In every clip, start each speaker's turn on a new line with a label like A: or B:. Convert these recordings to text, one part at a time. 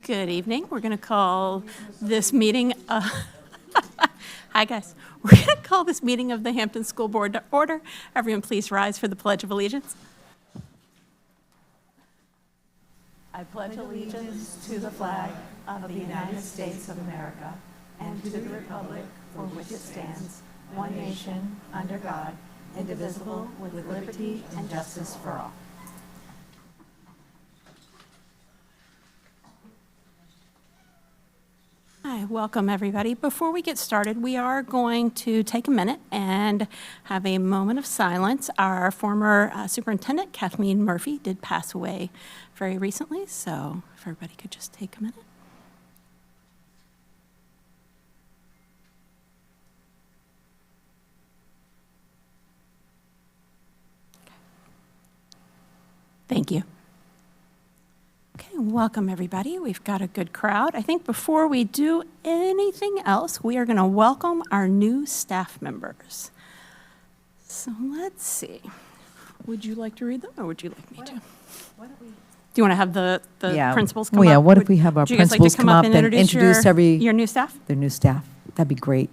A: Good evening. We're going to call this meeting, hi guys. We're going to call this meeting of the Hampton School Board to order. Everyone please rise for the Pledge of Allegiance. I pledge allegiance to the flag of the United States of America and to the republic for which it stands, one nation, under God, indivisible, with liberty and justice for all. Hi, welcome everybody. Before we get started, we are going to take a minute and have a moment of silence. Our former superintendent, Kathleen Murphy, did pass away very recently, so if everybody could just take a minute. Thank you. Okay, welcome everybody. We've got a good crowd. I think before we do anything else, we are going to welcome our new staff members. So let's see. Would you like to read them or would you like me to? Do you want to have the principals come up?
B: Well, yeah, what if we have our principals come up and introduce
A: your new staff?
B: Their new staff. That'd be great.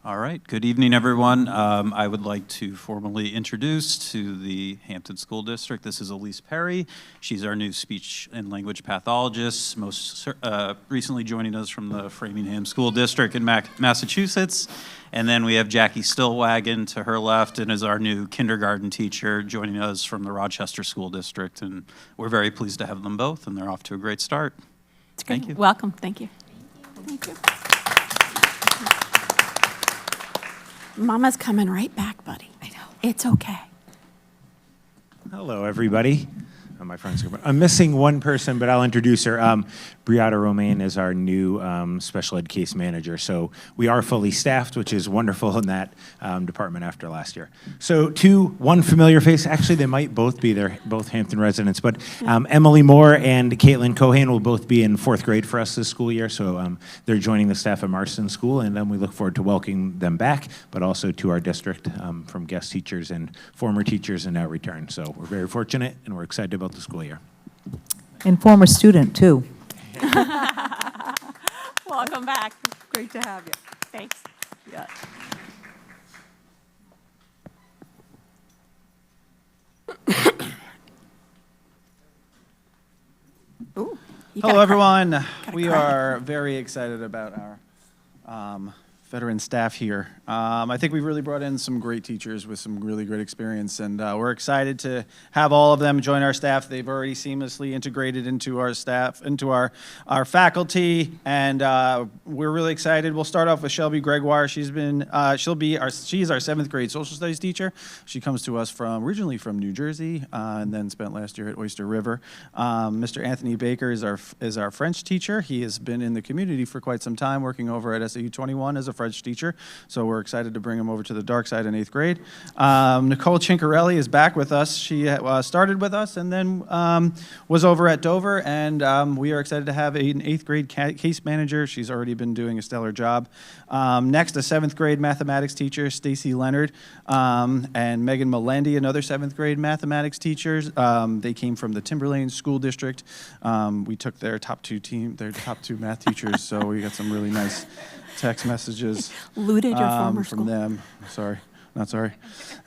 C: All right, good evening, everyone. I would like to formally introduce to the Hampton School District, this is Elise Perry. She's our new speech and language pathologist, most recently joining us from the Framingham School District in Massachusetts. And then we have Jackie Stillwagon to her left and is our new kindergarten teacher joining us from the Rochester School District. And we're very pleased to have them both, and they're off to a great start. Thank you.
A: Welcome, thank you. Thank you. Mama's coming right back, buddy. I know. It's okay.
D: Hello, everybody. My friends, I'm missing one person, but I'll introduce her. Briata Romaine is our new special ed case manager. So we are fully staffed, which is wonderful in that department after last year. So one familiar face. Actually, they might both be there, both Hampton residents. But Emily Moore and Caitlin Cohen will both be in 4th grade for us this school year. So they're joining the staff at Marston School, and we look forward to welcoming them back, but also to our district from guest teachers and former teachers and now return. So we're very fortunate, and we're excited about the school year.
B: And former student, too.
A: Welcome back.
B: Great to have you.
A: Thanks.
B: Yeah.
A: Ooh,
E: Hello, everyone. We are very excited about our veteran staff here. I think we've really brought in some great teachers with some really great experience, and we're excited to have all of them join our staff. They've already seamlessly integrated into our staff, into our faculty, and we're really excited. We'll start off with Shelby Gregoire. She's our 7th grade social studies teacher. She comes to us originally from New Jersey, and then spent last year at Oyster River. Mr. Anthony Baker is our French teacher. He has been in the community for quite some time, working over at SAU91 as a French teacher, so we're excited to bring him over to the dark side in 8th grade. Nicole Cincarelli is back with us. She started with us and then was over at Dover, and we are excited to have an 8th grade case manager. She's already been doing a stellar job. Next, a 7th grade mathematics teacher, Stacy Leonard, and Megan Melendi, another 7th grade mathematics teachers. They came from the Timberlane School District. We took their top two math teachers, so we got some really nice text messages
A: looted your former
E: from
A: school.
E: them. Sorry, not sorry.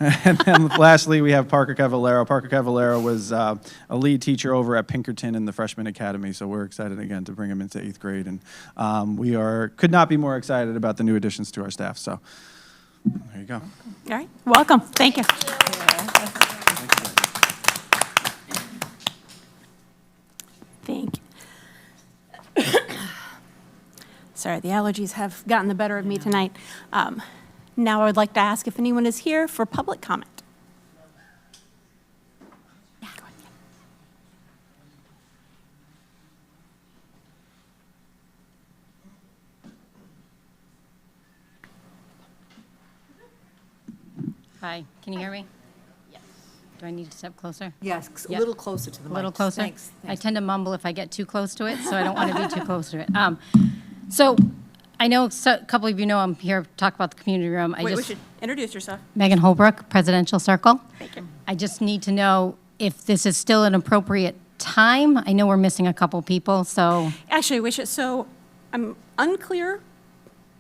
E: And then lastly, we have Parker Cavallero. Parker Cavallero was a lead teacher over at Pinkerton in the Freshman Academy, so we're excited again to bring him into 8th grade. And we could not be more excited about the new additions to our staff. So there you go.
A: All right, welcome. Thank you. Thank you. Sorry, the allergies have gotten the better of me tonight. Now I would like to ask if anyone is here for public comment. Yeah, go ahead.
F: Hi, can you hear me? Yes. Do I need to step closer?
B: Yes, a
F: Yep.
B: little closer to the mic.
F: A little closer?
B: Thanks.
F: I tend to mumble if I get too close to it, so I don't want to be too close to it. So I know a couple of you know I'm here to talk about the community room.
A: Wait, we should introduce yourself.
F: Megan Holbrook, Presidential Circle.
A: Thank you.
F: I just need to know if this is still an appropriate time. I know we're missing a couple people, so.
A: Actually, we should, so I'm unclear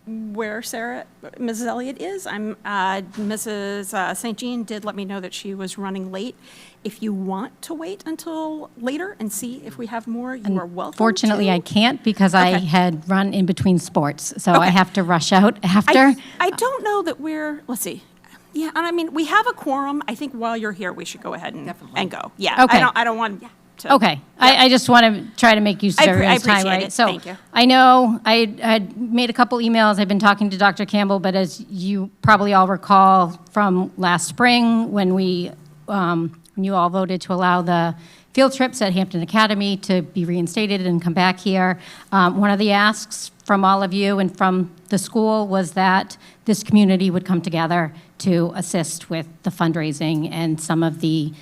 A: where Mrs. Elliott is. Mrs. St. Jean did let me know that she was running late. If you want to wait until later and see if we have more, you are welcome
F: Fortunately,
A: to.
F: I can't because I
A: Okay.
F: had run in between sports, so I
A: Okay.
F: have to rush out after.
A: I don't know that let's see. Yeah, and I mean, we have a quorum. I think while you're here, we should go ahead and go. Yeah.
F: Okay.
A: I don't want to.
F: Okay, I just want to try to make use of
A: I
F: everyone's time,
A: appreciate
F: right?
A: it.
F: So
A: Thank you.
F: I know I had made a couple emails. I've been talking to Dr. Campbell, but as you probably all recall from last spring when when you all voted to allow the field trips at Hampton Academy to be reinstated and come back here, one of the asks from all of you and from the school was that this community would come together to assist with the fundraising and some of the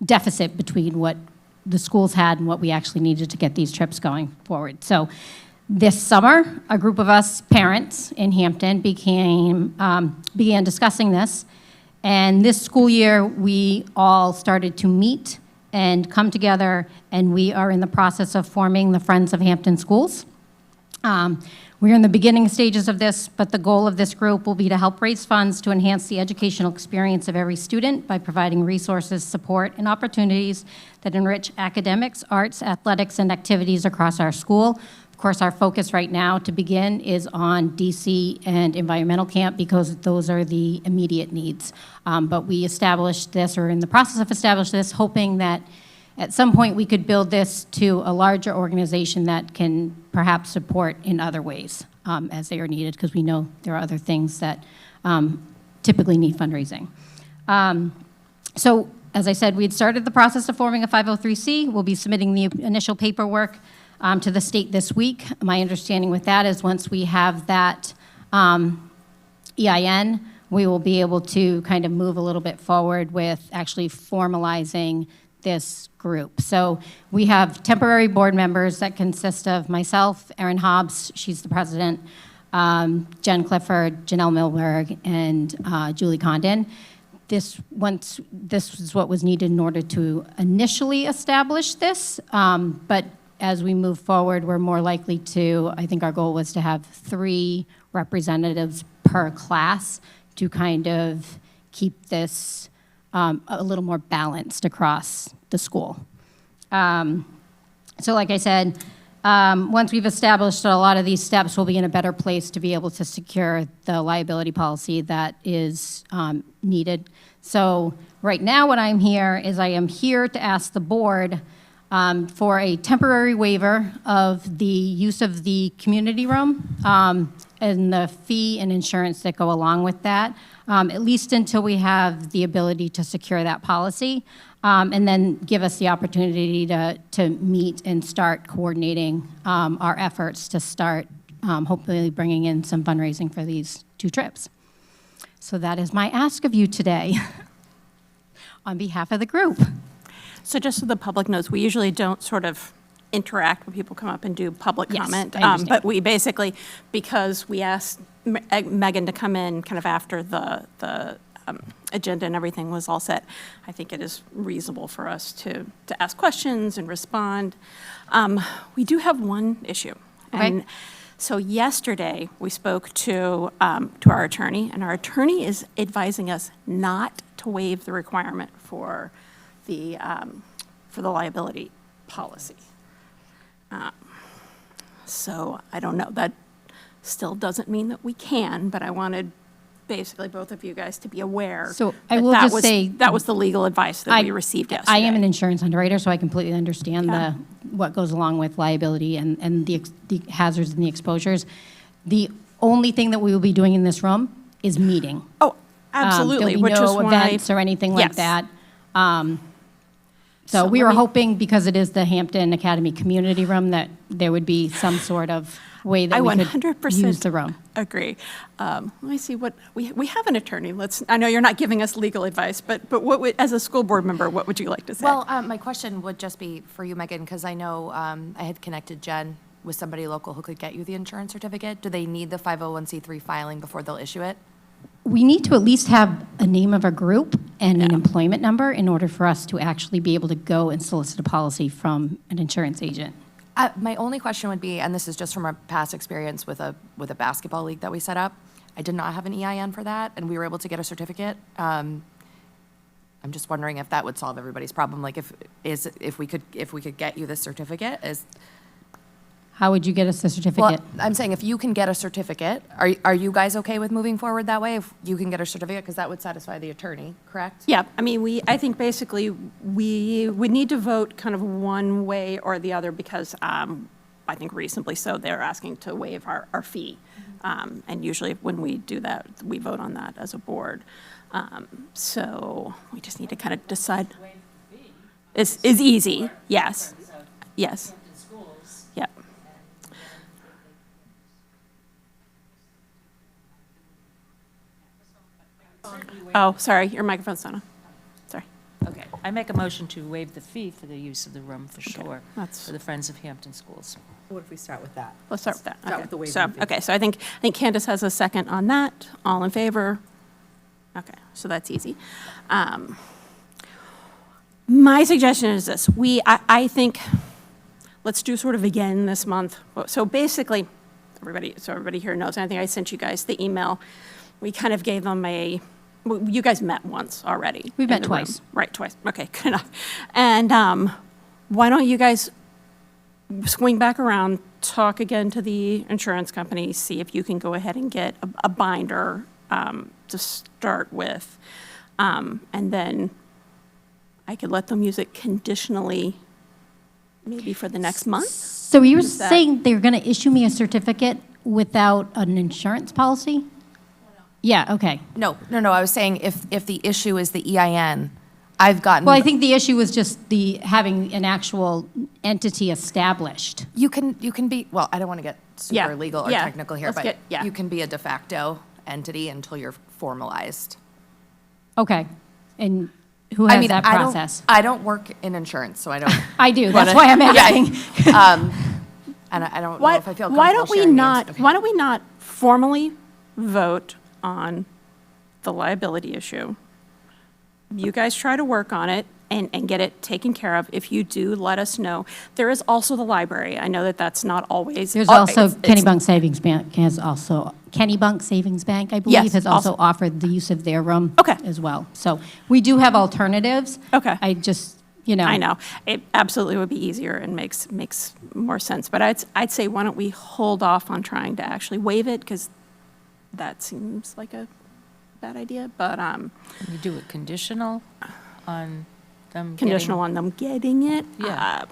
F: deficit between what the schools had and what we actually needed to get these trips going forward. So this summer, a group of us parents in Hampton began discussing this. And this school year, we all started to meet and come together, and we are in the process of forming the Friends of Hampton Schools. We're in the beginning stages of this, but the goal of this group will be to help raise funds to enhance the educational experience of every student by providing resources, support, and opportunities that enrich academics, arts, athletics, and activities across our school. Of course, our focus right now to begin is on DC and environmental camp because those are the immediate needs. But we established this, or in the process of establishing this, hoping that at some point, we could build this to a larger organization that can perhaps support in other ways as they are needed, because we know there are other things that typically need fundraising. So, as I said, we had started the process of forming a 503C. We'll be submitting the initial paperwork to the state this week. My understanding with that is once we have that EIN, we will be able to kind of move a little bit forward with actually formalizing this group. So we have temporary board members that consist of myself, Erin Hobbs, she's the president, Jen Clifford, Janelle Milberg, and Julie Condon. This is what was needed in order to initially establish this, but as we move forward, we're more likely to, I think our goal was to have 3 representatives per class to kind of keep this a little more balanced across the school. So like I said, once we've established a lot of these steps, we'll be in a better place to be able to secure the liability policy that is needed. So right now what I'm here is I am here to ask the board for a temporary waiver of the use of the community room and the fee and insurance that go along with that, at least until we have the ability to secure that policy, and then give us the opportunity to meet and start coordinating our efforts to start hopefully bringing in some fundraising for these 2 trips. So that is my ask of you today on behalf of the group.
A: So just so the public knows, we usually don't sort of interact when people come up and do public
F: Yes,
A: comment.
F: I understand.
A: But we basically, because we asked Megan to come in kind of after the agenda and everything was all set, I think it is reasonable for us to ask questions and respond. We do have one issue.
F: Okay.
A: And so yesterday, we spoke to our attorney, and our attorney is advising us not to waive the requirement for the liability policy. So I don't know, that still doesn't mean that we can, but I wanted basically both of you guys to be aware.
F: So I
A: that
F: will
A: that
F: just
A: was-
F: say-
A: That was the legal advice that we received yesterday.
F: I am an insurance underwriter, so I completely understand
A: Yeah.
F: what goes along with liability and the hazards and the exposures. The only thing that we will be doing in this room is meeting.
A: Oh, absolutely, which is
F: There'll be no
A: why.
F: events or anything like
A: Yes.
F: that.
A: So
F: So we
A: let
F: were
A: me-
F: hoping, because it is the Hampton Academy Community Room, that there would be some sort of way that
A: I
F: we could
A: 100%
F: use the room.
A: agree. Let me see what, we have an attorney. I know you're not giving us legal advice, but as a school board member, what would you like to say?
G: Well, my question would just be for you, Megan, because I know I had connected Jen with somebody local who could get you the insurance certificate? Do they need the 501c3 filing before they'll issue it?
F: We need to at least have a name of a group and an employment number in order for us to actually be able to go and solicit a policy from an insurance agent.
G: My only question would be, and this is just from our past experience with a basketball league that we set up, I did not have an EIN for that, and we were able to get a certificate. I'm just wondering if that would solve everybody's problem. Like, if we could get you this certificate,
F: How would you get us the certificate?
G: well, I'm saying if you can get a certificate, are you guys okay with moving forward that way? If you can get a certificate, because that would satisfy the attorney, correct?
A: Yeah, I mean, I think basically we would need to vote kind of one way or the other because I think reasonably so, they're asking to waive our fee. And usually when we do that, we vote on that as a board. So we just need to kind of decide. Is easy, yes, yes. Yep. Oh, sorry, your microphone's not on. Sorry.
H: Okay, I make a motion to waive the fee for the use of the room for sure,
A: that's-
H: for the Friends of Hampton Schools.
B: What if we start with that?
A: Let's start with that.
B: Start
A: Okay.
B: with the waiver
A: So,
B: of fee.
A: okay, so I think Candace has a second on that. All in favor? Okay, so that's easy. My suggestion is this. I think, let's do sort of again this month. So basically, everybody here knows, and I think I sent you guys the email. We kind of gave them you guys met once already.
F: We've
A: in
F: met
A: the room.
F: twice.
A: Right, twice. Okay, good enough. And why don't you guys swing back around, talk again to the insurance company, see if you can go ahead and get a binder to start with. And then I could let them use it conditionally, maybe for the next month.
F: So you were
A: Is that-
F: saying they're going to issue me a certificate without an insurance policy? Yeah, okay.
G: No, I was saying if the issue is the EIN, I've gotten.
F: Well, I think the issue was just having an actual entity established.
G: You can be, well, I don't want to get
A: Yeah,
G: super legal or
A: yeah,
G: technical here,
A: let's
G: but
A: yeah.
G: you can be a de facto entity until you're formalized.
F: Okay. And who
G: I
F: has
G: mean,
F: that process?
G: I don't work in insurance, so I don't.
F: I do, that's
G: wanna-
F: why I'm
G: Yeah.
F: asking.
G: And I don't know
A: Why
G: if I feel
A: why
G: comfortable
A: don't we
G: sharing names.
A: not,
G: Okay.
A: why don't we not formally vote on the liability issue? You guys try to work on it and get it taken care of. If you do, let us know. There is also the library. I know that that's not always.
F: There's
A: oh,
F: also
A: it's-
F: Kennybunk Savings Bank has also, Kennybunk Savings Bank, I believe,
A: Yes,
F: has also
A: also-
F: offered the use of their room
A: Okay.
F: as well. So we do have alternatives.
A: Okay.
F: I just, you know.
A: I know. It absolutely would be easier and makes more sense. But I'd say, why don't we hold off on trying to actually waive it? Because that seems like a bad idea. But
H: Can you do it conditional on them
A: conditional on them getting it.
H: Yeah.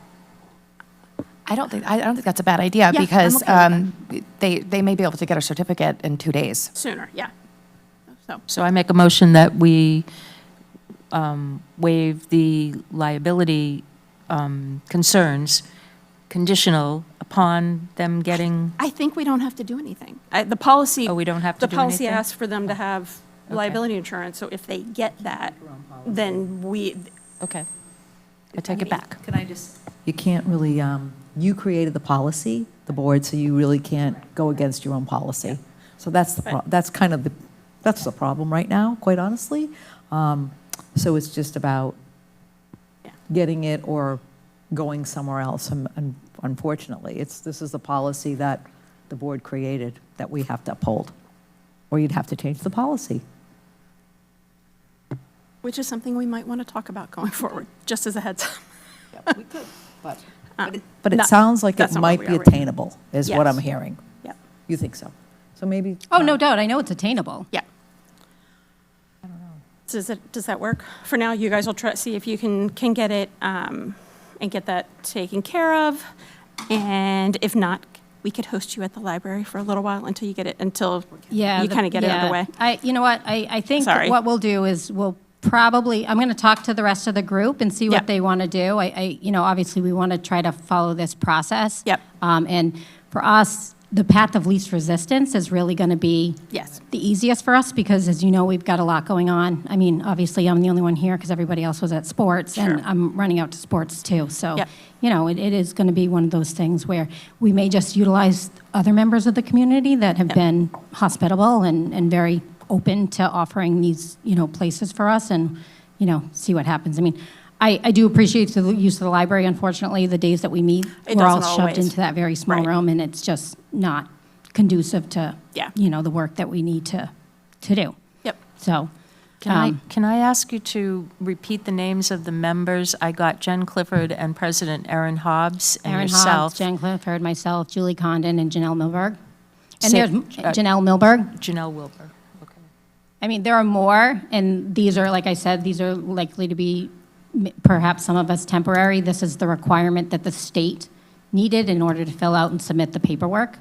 G: I don't think that's a bad idea
A: Yeah, I'm
G: because
A: okay with
G: they may be able to get a certificate in 2 days.
A: Sooner, yeah. So,
H: So I make a motion that we waive the liability concerns conditional upon them getting,
A: I think we don't have to do anything. The policy.
H: Oh, we don't have to do
A: The policy
H: anything?
A: asks for them to have
H: Okay.
A: liability insurance, so if they get that, then
H: okay, I take it back.
B: Can I just? You can't really, you created the policy, the board, so you really can't go against your own policy. So that's that's kind of that's the problem right now, quite honestly. So it's just about
A: Yeah.
B: getting it or going somewhere else. And unfortunately, this is the policy that the board created that we have to uphold. Or you'd have to change the policy.
A: which is something we might want to talk about going forward, just as a heads up.
B: We could, but
A: But
B: it
A: not-
B: sounds like it
A: that's not where
B: might
A: we
B: be
A: are right now.
B: attainable, is what I'm
A: Yes.
B: hearing.
A: Yep.
B: You think so? So maybe.
F: Oh, no doubt. I know it's attainable.
A: Yeah. Does that work? For now, you guys will try, see if you can get it, and get that taken care of. And if not, we could host you at the library for a little while until you get it, until
F: Yeah.
A: you kind of get it
F: yeah.
A: underway.
F: You know what, I think
A: Sorry.
F: what we'll do is I'm going to talk to the rest of the group and see
A: Yeah.
F: what they want to do. Obviously, we want to try to follow this process.
A: Yep.
F: And for us, the path of least resistance is really going to be
A: Yes.
F: the easiest for us because, as you know, we've got a lot going on. I mean, obviously, I'm the only one here because everybody else was at sports, and
A: Sure.
F: I'm running out to sports too. So,
A: Yep.
F: it is going to be one of those things where we may just utilize other members of the community that have been hospitable and very open to offering these, places for us and, see what happens. I mean, I do appreciate the use of the library. Unfortunately, the days that we meet,
A: It
F: we're all
A: doesn't
F: shoved
A: always.
F: into that very small
A: Right.
F: room, and it's just not conducive to,
A: Yeah.
F: the work that we need to do.
A: Yep.
F: So,
H: Can I ask you to repeat the names of the members? I got Jen Clifford and President Erin Hobbs and
F: Aaron
H: yourself.
F: Hobbs, Jen Clifford, myself, Julie Condon, and Janelle Milberg. And
H: Say-
F: there's Janelle Milberg.
H: Janelle Wilbur. Okay.
F: I mean, there are more, and these are, like I said, these are likely to be perhaps some of us temporary. This is the requirement that the state needed in order to fill out and submit the paperwork.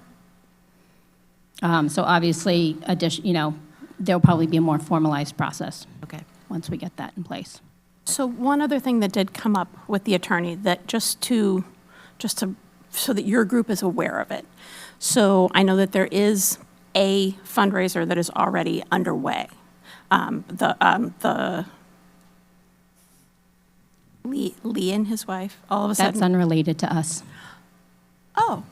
F: So obviously, there'll probably be a more formalized process
H: Okay.
F: once we get that in place.
A: So one other thing that did come up with the attorney that so that your group is aware of it. So I know that there is a fundraiser that is already underway. Lee and his wife, all of a
F: That's
A: sudden.
F: unrelated to us.
A: Oh,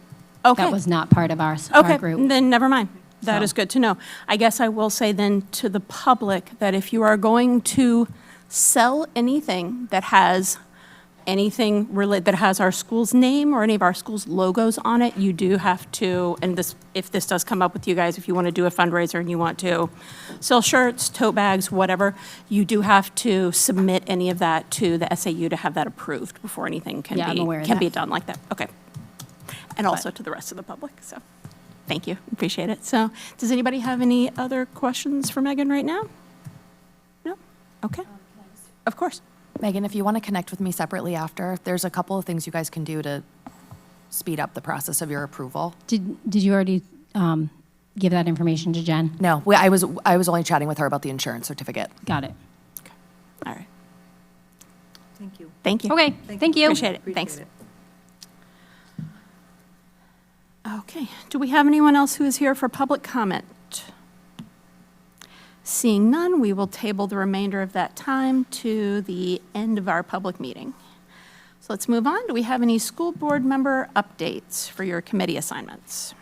A: okay.
F: That was not part of our group.
A: Okay, then never mind. That
F: So-
A: is good to know. I guess I will say then to the public that if you are going to sell anything that has that has our school's name or any of our school's logos on it, you do have to, and if this does come up with you guys, if you want to do a fundraiser and you want to sell shirts, tote bags, whatever, you do have to submit any of that to the SAU to have that approved before anything can
F: Yeah, I'm aware of
A: can
F: that.
A: be done like that. Okay. And also to the rest of the public, so, thank you, appreciate it. So, does anybody have any other questions for Megan right now? No? Okay. Of course.
G: Megan, if you want to connect with me separately after, there's a couple of things you guys can do to speed up the process of your approval.
F: Did you already give that information to Jen?
G: No, I was only chatting with her about the insurance certificate.
F: Got it.
A: All right.
H: Thank you.
A: Thank you.
F: Okay, thank you.
A: Appreciate it. Thanks. Okay. Do we have anyone else who is here for public comment? Seeing none, we will table the remainder of that time to the end of our public meeting. So let's move on. Do we have any school board member updates for your committee assignments?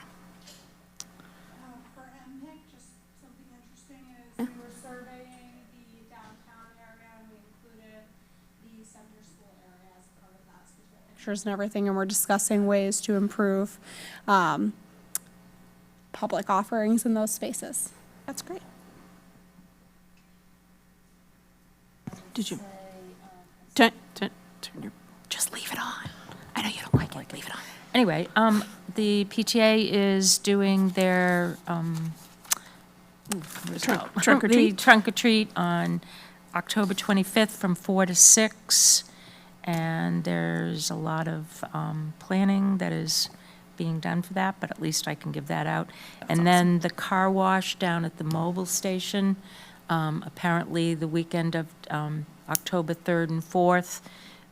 I: For MPIC, just something interesting is we were surveying the downtown area and we included the center school area as part of that, so we get pictures and everything, and we're discussing ways to improve public offerings in those spaces.
A: That's great. Did you? Turn your, just leave it on. I know you don't like it. Leave it on.
H: Anyway, the PTA is doing their,
A: Trunk or treat?
H: The trunk or treat on October 25th from 4 to 6. And there's a lot of planning that is being done for that, but at least I can give that out. And then the car wash down at the mobile station, apparently the weekend of October 3rd and 4th.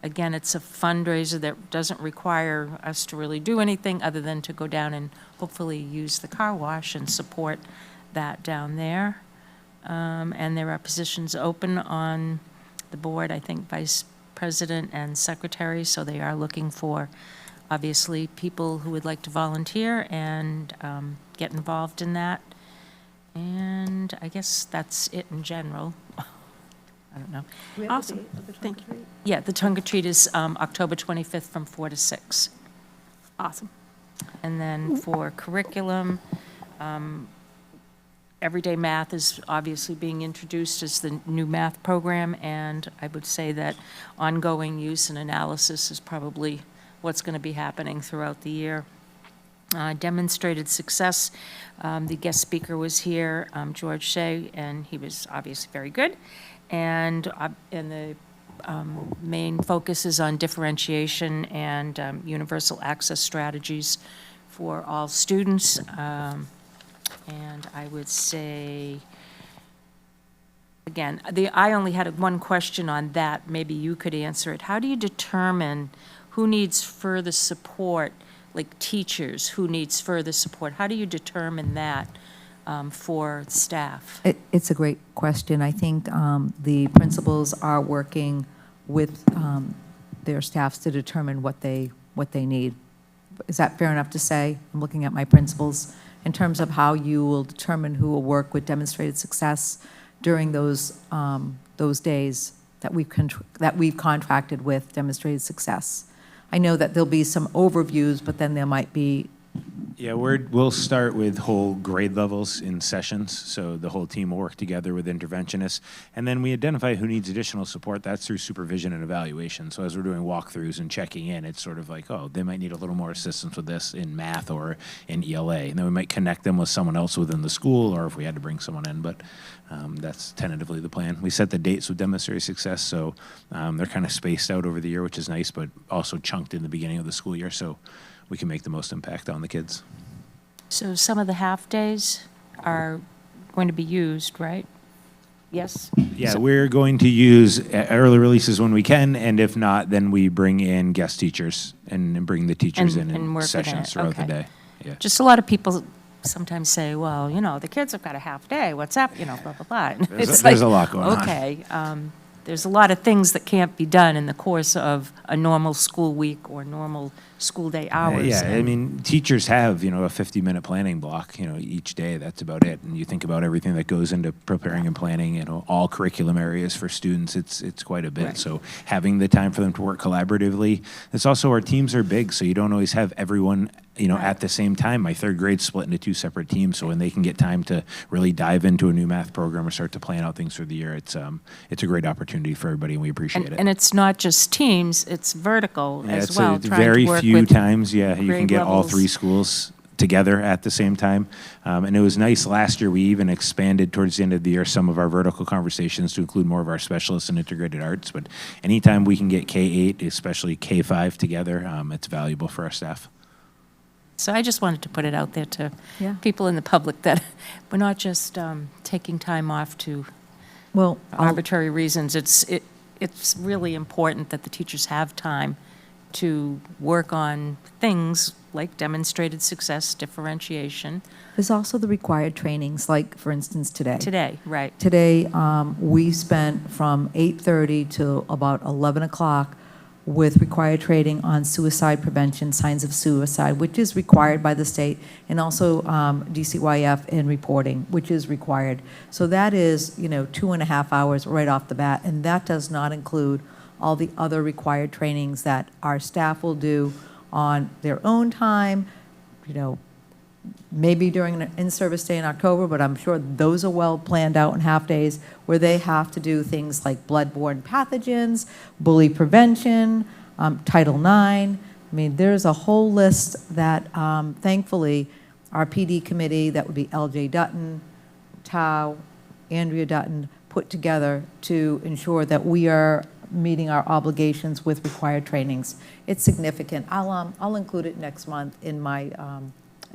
H: Again, it's a fundraiser that doesn't require us to really do anything other than to go down and hopefully use the car wash and support that down there. And there are positions open on the board, I think vice president and secretary, so they are looking for, obviously, people who would like to volunteer and get involved in that. And I guess that's it in general. I don't know.
A: Awesome. Thank you.
H: Yeah, the trunk or treat is October 25th from 4 to 6.
A: Awesome.
H: And then for curriculum, everyday math is obviously being introduced as the new math program, and I would say that ongoing use and analysis is probably what's going to be happening throughout the year. Demonstrated success. The guest speaker was here, George Shea, and he was obviously very good. And the main focus is on differentiation and universal access strategies for all students. And I would say, again, I only had one question on that. Maybe you could answer it. How do you determine who needs further support like teachers, who needs further support? How do you determine that for staff?
B: It's a great question. I think the principals are working with their staffs to determine what they need. Is that fair enough to say? I'm looking at my principals in terms of how you will determine who will work with demonstrated success during those days that we've contracted with demonstrated success. I know that there'll be some overviews, but then there might be.
D: Yeah, we'll start with whole grade levels in sessions, so the whole team will work together with interventionists, and then we identify who needs additional support. That's through supervision and evaluation. So as we're doing walkthroughs and checking in, it's sort of like, oh, they might need a little more assistance with this in math or in ELA, and then we might connect them with someone else within the school, or if we had to bring someone in, but that's tentatively the plan. We set the dates with demonstrated success, so they're kind of spaced out over the year, which is nice, but also chunked in the beginning of the school year, so we can make the most impact on the kids.
H: So some of the half-days are going to be used, right? Yes?
D: Yeah, we're going to use early releases when we can, and if not, then we bring in guest teachers and bring the teachers
H: And
D: in
H: work within
D: sessions
H: it,
D: throughout the
H: okay.
D: day. Yeah.
H: Just a lot of people sometimes say, well, the kids have got a half day, what's up, blah, blah, blah. And it's
D: There's
H: like,
D: a lot going on.
H: okay, there's a lot of things that can't be done in the course of a normal school week or normal school day hours.
D: Yeah, I
H: and-
D: mean, teachers have, a 50-minute planning block, each day. That's about it. And you think about everything that goes into preparing and planning, all curriculum areas for students, it's quite a bit.
H: Right.
D: So having the time for them to work collaboratively. It's also our teams are big, so you don't always have everyone, at the same time. My third grade split into 2 separate teams, so when they can get time to really dive into a new math program or start to plan out things for the year, it's a great opportunity for everybody, and we appreciate it.
H: And it's not just teams, it's vertical
D: Yeah,
H: as
D: it's
H: well,
D: a
H: trying
D: very
H: to work
D: few
H: with
D: times, you can
H: grade
D: get all
H: levels.
D: 3 schools together at the same time. And it was nice last year, we even expanded towards the end of the year some of our vertical conversations to include more of our specialists in integrated arts. But anytime we can get K-8, especially K-5 together, it's valuable for our staff.
H: So I just wanted to put it out there to
B: Yeah.
H: people in the public that we're not just taking time off to
B: Well,
H: arbitrary reasons. It's really important that the teachers have time to work on things like demonstrated success, differentiation.
B: there's also the required trainings, like, for instance, today.
H: Today, right.
B: Today, we spent from 8:30 to about 11 o'clock with required training on suicide prevention, signs of suicide, which is required by the state, and also DCYF in reporting, which is required. So that is, 2.5 hours right off the bat, and that does not include all the other required trainings that our staff will do on their own time, maybe during an in-service day in October, but I'm sure those are well planned out in half-days, where they have to do things like bloodborne pathogens, bully prevention, Title IX. I mean, there's a whole list that, thankfully, our PD committee, that would be LJ Dutton, Tao, Andrea Dutton, put together to ensure that we are meeting our obligations with required trainings. It's significant. I'll include it next month in my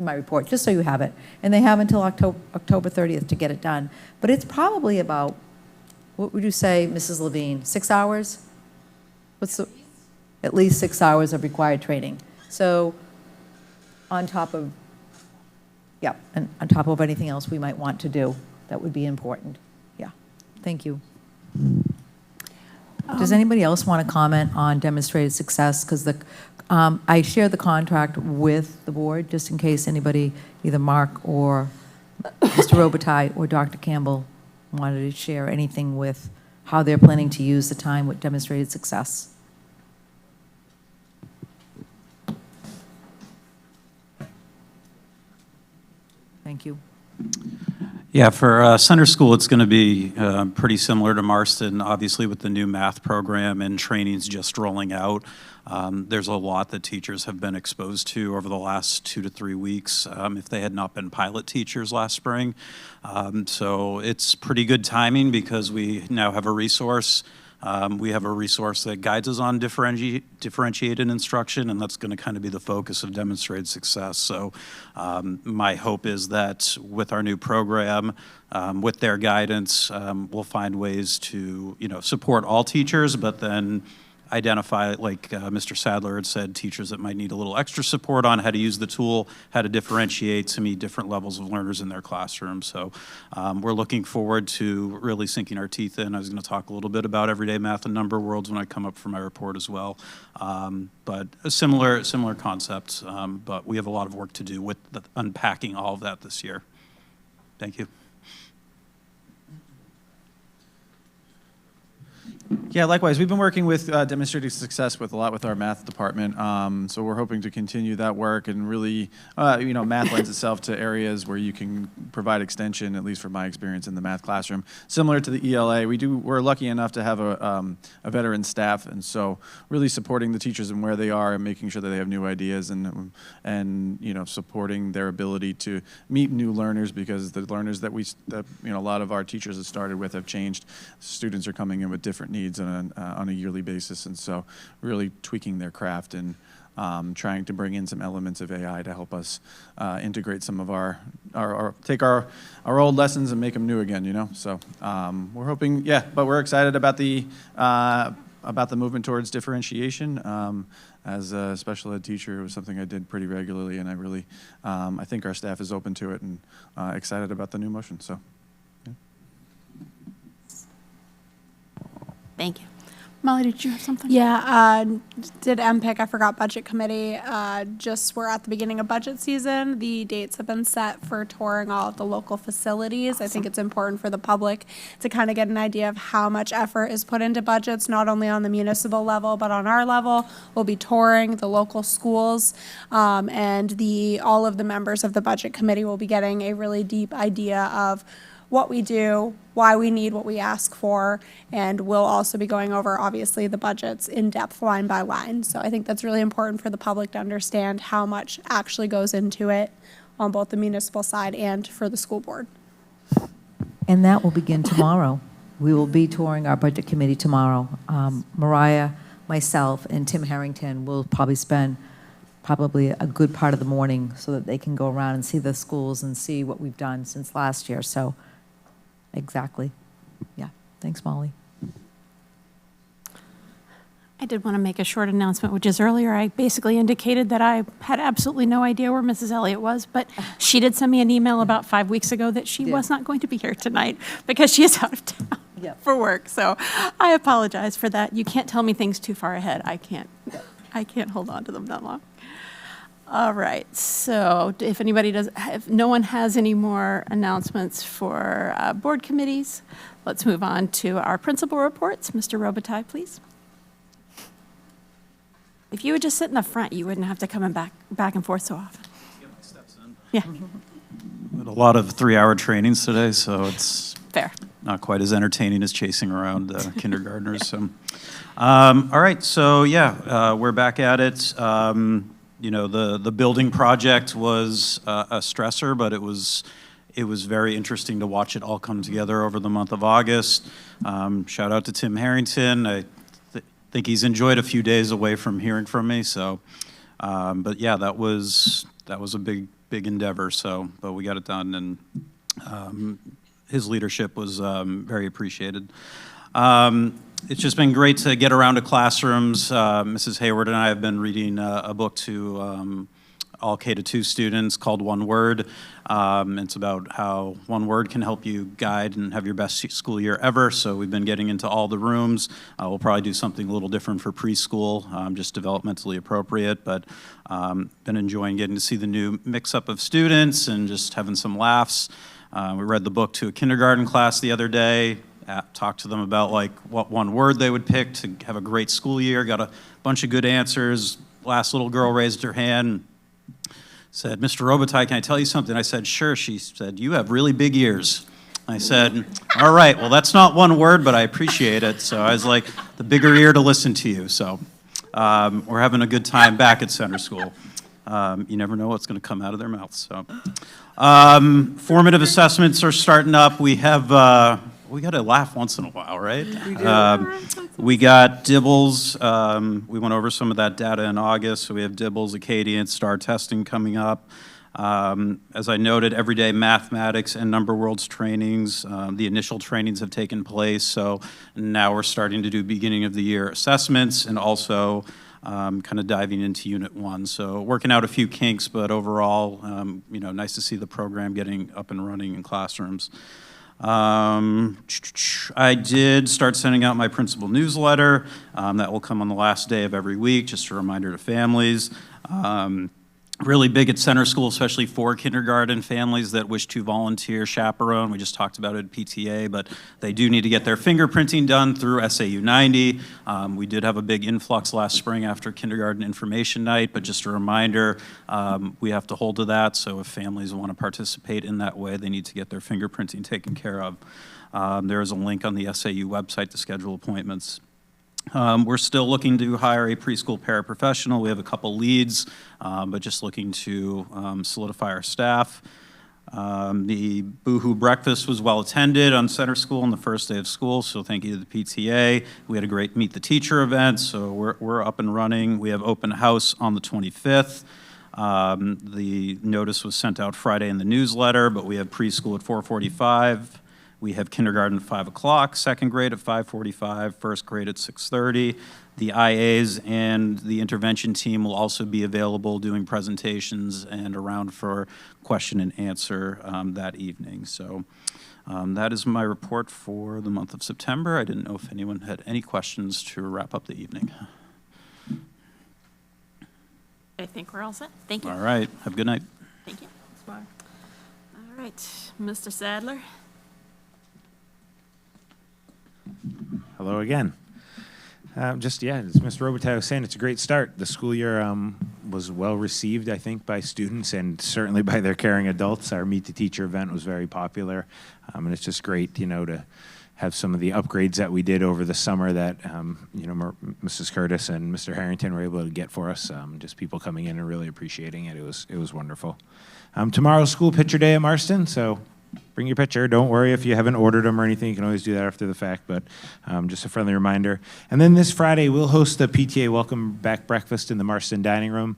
B: report, just so you have it. And they have until October 30th to get it done. But it's probably about, what would you say, Mrs. Levine, 6 hours? At least 6 hours of required training. So on top of, and on top of anything else we might want to do, that would be important. Yeah, thank you. Does anybody else want to comment on demonstrated success? Because I share the contract with the board, just in case anybody, either Mark or Mr. Robitaille or Dr. Campbell, wanted to share anything with how they're planning to use the time with demonstrated success. Thank you.
C: Yeah, for center school, it's going to be pretty similar to Marston, obviously with the new math program and trainings just rolling out. There's a lot that teachers have been exposed to over the last 2 to 3 weeks if they had not been pilot teachers last spring. So it's pretty good timing because we now have a resource. We have a resource that guides us on differentiated instruction, and that's going to kind of be the focus of demonstrated success. So my hope is that with our new program, with their guidance, we'll find ways to support all teachers, but then identify, like Mr. Sadler had said, teachers that might need a little extra support on how to use the tool, how to differentiate to meet different levels of learners in their classroom. So we're looking forward to really sinking our teeth in. I was going to talk a little bit about everyday math and number worlds when I come up for my report as well. But a similar concept, but we have a lot of work to do with unpacking all of that this year. Thank you.
E: Yeah, likewise. We've been working with demonstrating success with a lot with our math department. So we're hoping to continue that work and really, math lends itself to areas where you can provide extension, at least from my experience in the math classroom. Similar to the ELA, we're lucky enough to have a veteran staff, and so really supporting the teachers and where they are and making sure that they have new ideas and supporting their ability to meet new learners, because the learners that a lot of our teachers have started with have changed. Students are coming in with different needs on a yearly basis, and so really tweaking their craft and trying to bring in some elements of AI to help us integrate some of our take our old lessons and make them new again. So we're hoping, but we're excited about the movement towards differentiation. As a special ed teacher, it was something I did pretty regularly, and I really I think our staff is open to it and excited about the new motion. So.
A: Thank you. Molly, did you have something?
I: Yeah, did MPIC, I forgot budget committee, we're at the beginning of budget season. The dates have been set for touring all of the local facilities. Awesome. I think it's important for the public to kind of get an idea of how much effort is put into budgets, not only on the municipal level, but on our level. We'll be touring the local schools, and all of the members of the budget committee will be getting a really deep idea of what we do, why we need what we ask for, and we'll also be going over, obviously, the budgets in depth, line by line. So I think that's really important for the public to understand how much actually goes into it on both the municipal side and for the school board.
B: And that will begin tomorrow. We will be touring our budget committee tomorrow. Mariah, myself, and Tim Harrington will probably spend a good part of the morning so that they can go around and see the schools and see what we've done since last year. So exactly. Yeah. Thanks, Molly.
A: I did want to make a short announcement, which is earlier I basically indicated that I had absolutely no idea where Mrs. Elliott was, but she did send me an email about 5 weeks ago that she was not going to be here tonight because she is out of town for work. So I apologize for that. You can't tell me things too far ahead. I can't hold on to them that long. All right, so if no one has any more announcements for board committees, let's move on to our principal reports. Mr. Robitaille, please. If you would just sit in the front, you wouldn't have to come back and forth so often.
C: Get my steps in.
A: Yeah.
C: We had a lot of 3-hour trainings today, so it's
A: Fair.
C: not quite as entertaining as chasing around kindergartners. So, all right, so we're back at it. The building project was a stressor, but it was very interesting to watch it all come together over the month of August. Shout out to Tim Harrington. I think he's enjoyed a few days away from hearing from me. So, but yeah, that was a big endeavor. So, but we got it done, and his leadership was very appreciated. It's just been great to get around to classrooms. Mrs. Hayward and I have been reading a book to all K-2 students called One Word. It's about how one word can help you guide and have your best school year ever. So we've been getting into all the rooms. We'll probably do something a little different for preschool, just developmentally appropriate, but been enjoying getting to see the new mix-up of students and just having some laughs. We read the book to a kindergarten class the other day. Talked to them about what one word they would pick to have a great school year. Got a bunch of good answers. Last little girl raised her hand, said, "Mr. Robitaille, can I tell you something?" I said, "Sure." She said, "You have really big ears." I said, "All right, well, that's not one word, but I appreciate it." So I was like, the bigger ear to listen to you. So we're having a good time back at Center School. You never know what's going to come out of their mouths. So formative assessments are starting up. We have... we got to laugh once in a while, right? We do. We got Dibbles. We went over some of that data in August. So we have Dibbles, Acadian, STAR testing coming up. As I noted, everyday mathematics and number worlds trainings, the initial trainings have taken place, so now we're starting to do beginning of the year assessments and also kind of diving into Unit 1. So working out a few kinks, but overall, nice to see the program getting up and running in classrooms. I did start sending out my principal newsletter. That will come on the last day of every week, just a reminder to families. Really big at center school, especially for kindergarten families that wish to volunteer, chaperone. We just talked about it at PTA, but they do need to get their fingerprinting done through SAU90. We did have a big influx last spring after kindergarten information night, but just a reminder, we have to hold to that. So if families want to participate in that way, they need to get their fingerprinting taken care of. There is a link on the SAU website to schedule appointments. We're still looking to hire a preschool paraprofessional. We have a couple leads, but just looking to solidify our staff. The Boohoo breakfast was well attended on center school on the first day of school, so thank you to the PTA. We had a great Meet the Teacher event, so we're up and running. We have open house on the 25th. The notice was sent out Friday in the newsletter, but we have preschool at 4:45. We have kindergarten at 5 o'clock, second grade at 5:45, first grade at 6:30. The IAs and the intervention team will also be available doing presentations and around for question and answer that evening. So that is my report for the month of September. I didn't know if anyone had any questions to wrap up the evening.
A: I think we're all set. Thank you.
C: All right, have a good night.
A: Thank you. All right, Mr. Sadler.
D: Hello again. As Mr. Robitaille was saying, it's a great start. The school year was well received, I think, by students and certainly by their caring adults. Our Meet the Teacher event was very popular, and it's just great, to have some of the upgrades that we did over the summer that, Mrs. Curtis and Mr. Harrington were able to get for us. Just people coming in and really appreciating it. It was wonderful. Tomorrow's school picture day at Marston, so bring your picture. Don't worry if you haven't ordered them or anything. You can always do that after the fact, but just a friendly reminder. And then this Friday, we'll host the PTA Welcome Back Breakfast in the Marston Dining Room.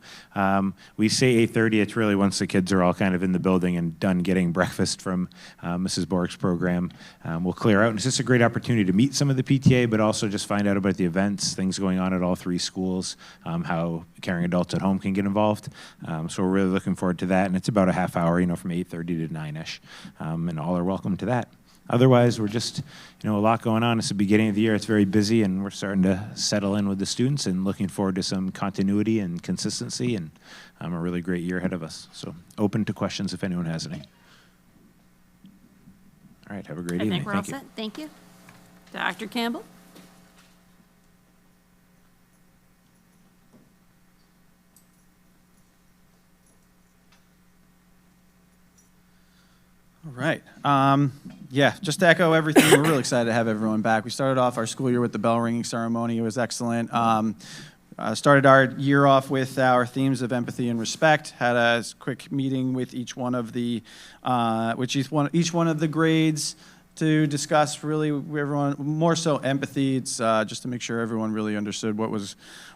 D: We say 8:30. It's really once the kids are all kind of in the building and done getting breakfast from Mrs. Borg's program. We'll clear out. And it's just a great opportunity to meet some of the PTA, but also just find out about the events, things going on at all three schools, how caring adults at home can get involved. So we're really looking forward to that. And it's about a half hour, from 8:30 to 9-ish. And all are welcome to that. Otherwise, we're just, a lot going on. It's the beginning of the year. It's very busy, and we're starting to settle in with the students and looking forward to some continuity and consistency and a really great year ahead of us. So open to questions if anyone has any. All right, have a great evening.
A: I think we're all
D: Thank you.
A: set. Thank you. Dr. Campbell?
E: All right. Just to echo everything, we're really excited to have everyone back. We started off our school year with the bell ringing ceremony. It was excellent. Started our year off with our themes of empathy and respect. Had a quick meeting with each one of the grades to discuss really everyone, more so empathy. It's just to make sure everyone really understood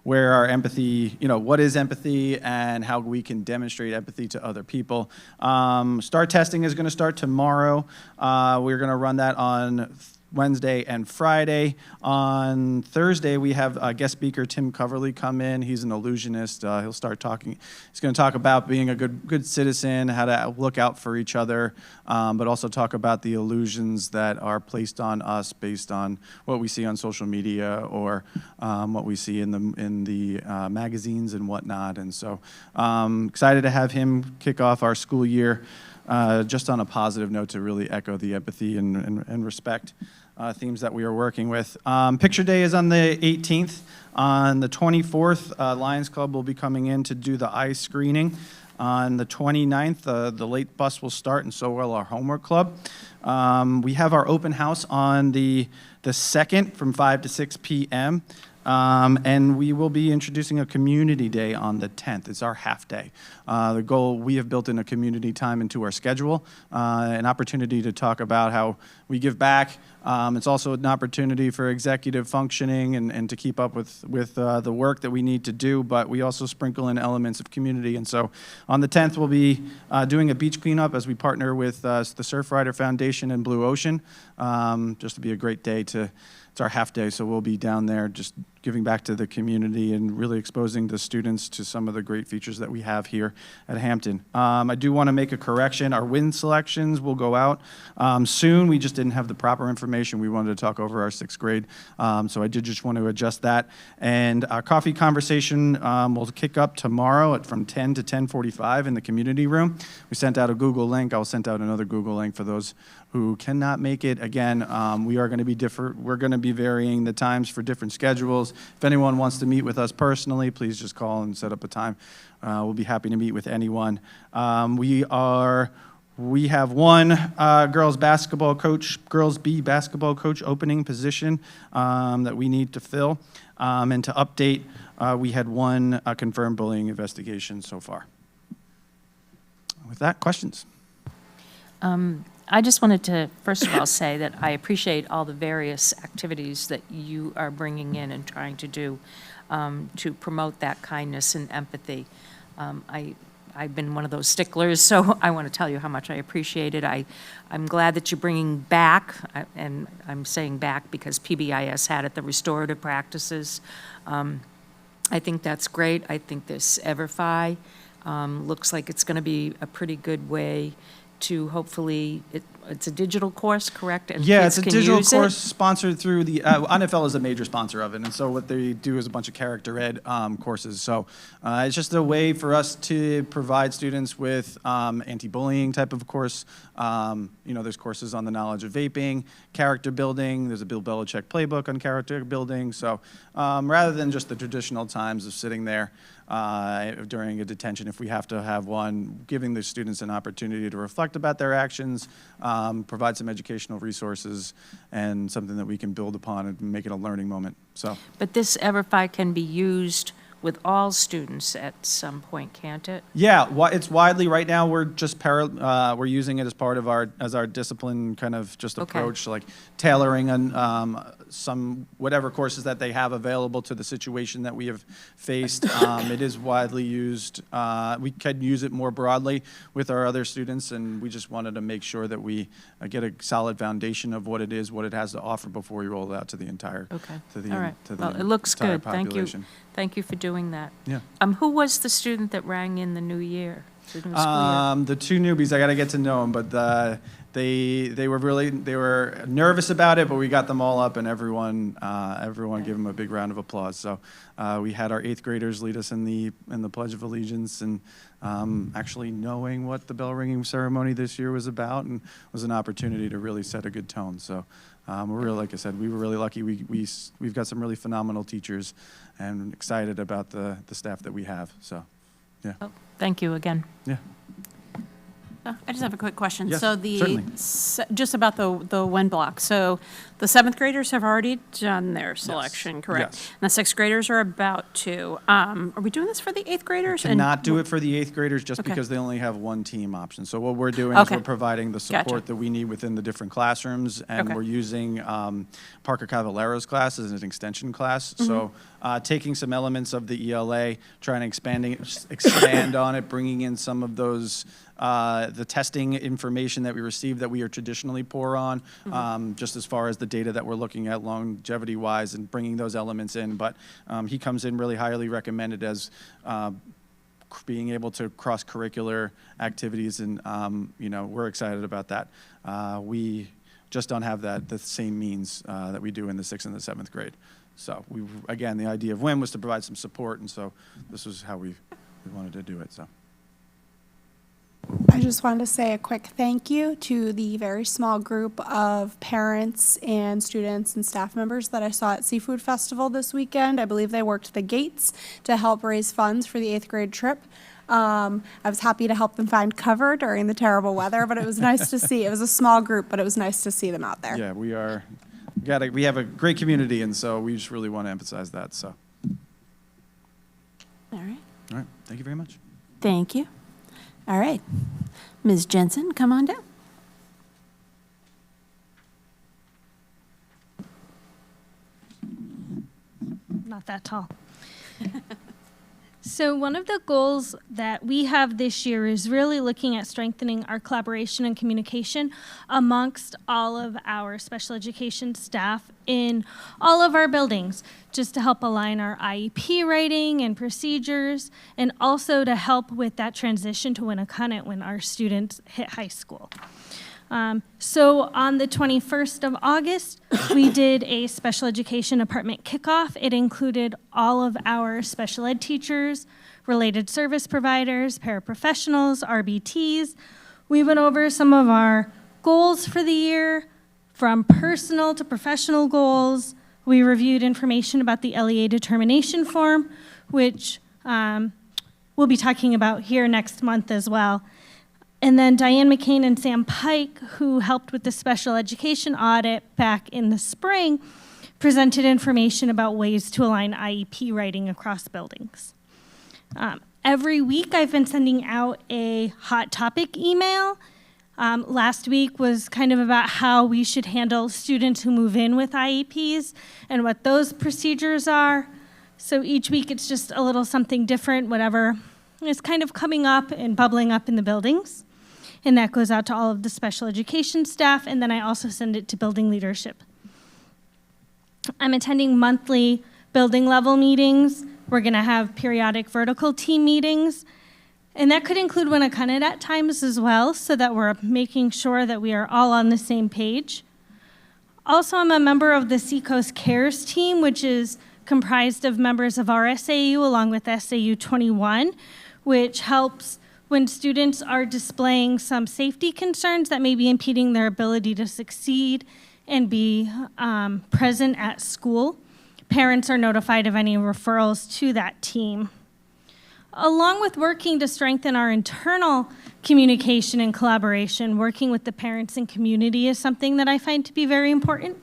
E: where our empathy, what is empathy and how we can demonstrate empathy to other people. STAR testing is going to start tomorrow. We're going to run that on Wednesday and Friday. On Thursday, we have guest speaker Tim Coverly come in. He's an illusionist. He'll start talking. He's going to talk about being a good citizen, how to look out for each other, but also talk about the illusions that are placed on us based on what we see on social media or what we see in the magazines and whatnot. And so excited to have him kick off our school year just on a positive note to really echo the empathy and respect themes that we are working with. Picture Day is on the 18th. On the 24th, Lions Club will be coming in to do the eye screening. On the 29th, the late bus will start, and so will our homework club. We have our open house on the 2nd from 5 to 6 p.m. And we will be introducing a community day on the 10th. It's our half day. The goal, we have built in a community time into our schedule, an opportunity to talk about how we give back. It's also an opportunity for executive functioning and to keep up with the work that we need to do, but we also sprinkle in elements of community. And so on the 10th, we'll be doing a beach cleanup as we partner with the Surfrider Foundation and Blue Ocean, just to be a great day it's our half day, so we'll be down there just giving back to the community and really exposing the students to some of the great features that we have here at Hampton. I do want to make a correction. Our win selections will go out soon. We just didn't have the proper information. We wanted to talk over our 6th grade, so I did just want to adjust that. And our coffee conversation will kick up tomorrow from 10 to 10:45 in the community room. We sent out a Google link. I'll send out another Google link for those who cannot make it. Again, we are going to be we're going to be varying the times for different schedules. If anyone wants to meet with us personally, please just call and set up a time. We'll be happy to meet with anyone. We have one girls B basketball coach opening position that we need to fill. And to update, we had one confirmed bullying investigation so far. With that, questions?
H: I just wanted to, first of all, say that I appreciate all the various activities that you are bringing in and trying to do to promote that kindness and empathy. I've been one of those sticklers, so I want to tell you how much I appreciate it. I'm glad that you're bringing back, and I'm saying back because PBIS had it, the restorative practices. I think that's great. I think this EverFi looks like it's going to be a pretty good way to hopefully, it's a digital course, correct? And
E: Yeah,
H: kids
E: it's a
H: can
E: digital
H: use
E: course sponsored through the, NFL is a major sponsor of it, and so what they do is a bunch of character ed courses. So it's just a way for us to provide students with anti-bullying type of course. There's courses on the knowledge of vaping, character building, there's a Bill Belichick playbook on character building. So rather than just the traditional times of sitting there during a detention, if we have to have one, giving the students an opportunity to reflect about their actions, provide some educational resources, and something that we can build upon and make it a learning moment. So,
H: But this EverFi can be used with all students at some point, can't it?
E: yeah, it's widely right now. We're just we're using it as part of our discipline kind of just
H: Okay.
E: approach, like tailoring on some whatever courses that they have available to the situation that we have faced. It is widely used. We could use it more broadly with our other students, and we just wanted to make sure that we get a solid foundation of what it is, what it has to offer before we roll it out to the entire.
H: Okay.
E: To the
H: All right.
E: to the
H: Well, it looks
E: entire
H: good. Thank you.
E: population.
H: Thank you for doing that.
E: Yeah.
H: Who was the student that rang in the new year? The new school year?
E: The two newbies, I got to get to know them, but they were nervous about it, but we got them all up, and everyone gave them a big round of applause. So we had our 8th graders lead us in the Pledge of Allegiance, and actually knowing what the bell ringing ceremony this year was about, and was an opportunity to really set a good tone. So we're really, like I said, we were really lucky. We've got some really phenomenal teachers, and excited about the staff that we have. So, yeah.
H: Oh, thank you again.
E: Yeah.
A: I just have a quick question.
E: Yes,
A: So just about the WIN block. So the 7th graders have already done their selection, correct?
E: Yes.
A: And the 6th graders are about to. Are we doing this for the 8th graders?
E: Cannot do it for the 8th graders just
A: Okay.
E: because they only have one team option. So what we're doing is
A: Okay.
E: we're providing the support
A: Gotcha.
E: that we need within the different classrooms, and
A: Okay.
E: we're using Parker Cavallero's class as an extension class.
A: Mm-hmm.
E: So taking some elements of the ELA, trying to expand on it, bringing in some of those the testing information that we receive that we are traditionally poor on, just as far as the data that we're looking at longevity-wise, and bringing those elements in. But he comes in really highly recommended as being able to cross-curricular activities, and we're excited about that. We just don't have the same means that we do in the 6th and the 7th grade. So again, the idea of WIN was to provide some support, and so this was how we wanted to do it. So.
I: I just wanted to say a quick thank you to the very small group of parents and students and staff members that I saw at Seafood Festival this weekend. I believe they worked the gates to help raise funds for the 8th grade trip. I was happy to help them find cover during the terrible weather, but it was nice to see. It was a small group, but it was nice to see them out there.
E: Yeah, we are we have a great community, and so we just really want to emphasize that. So,
A: All right.
E: all right, thank you very much.
A: Thank you. All right. Ms. Jensen, come on down.
J: Not that tall. So one of the goals that we have this year is really looking at strengthening our collaboration and communication amongst all of our special education staff in all of our buildings, just to help align our IEP writing and procedures, and also to help with that transition to Winnicott when our students hit high school. So on the 21st of August, we did a special education department kickoff. It included all of our special ed teachers, related service providers, paraprofessionals, RBTs. We went over some of our goals for the year, from personal to professional goals. We reviewed information about the LEA determination form, which we'll be talking about here next month as well. And then Diane McCain and Sam Pike, who helped with the special education audit back in the spring, presented information about ways to align IEP writing across buildings. Every week I've been sending out a hot topic email. Last week was kind of about how we should handle students who move in with IEPs and what those procedures are. So each week it's just a little something different, whatever is kind of coming up and bubbling up in the buildings. And that goes out to all of the special education staff, and then I also send it to building leadership. I'm attending monthly building level meetings. We're gonna have periodic vertical team meetings, and that could include Winnicott at times as well, so that we're making sure that we are all on the same page. Also, I'm a member of the Seacoast Cares team, which is comprised of members of our SAU along with SAU91, which helps when students are displaying some safety concerns that may be impeding their ability to succeed and be present at school. Parents are notified of any referrals to that team. Along with working to strengthen our internal communication and collaboration, working with the parents and community is something that I find to be very important.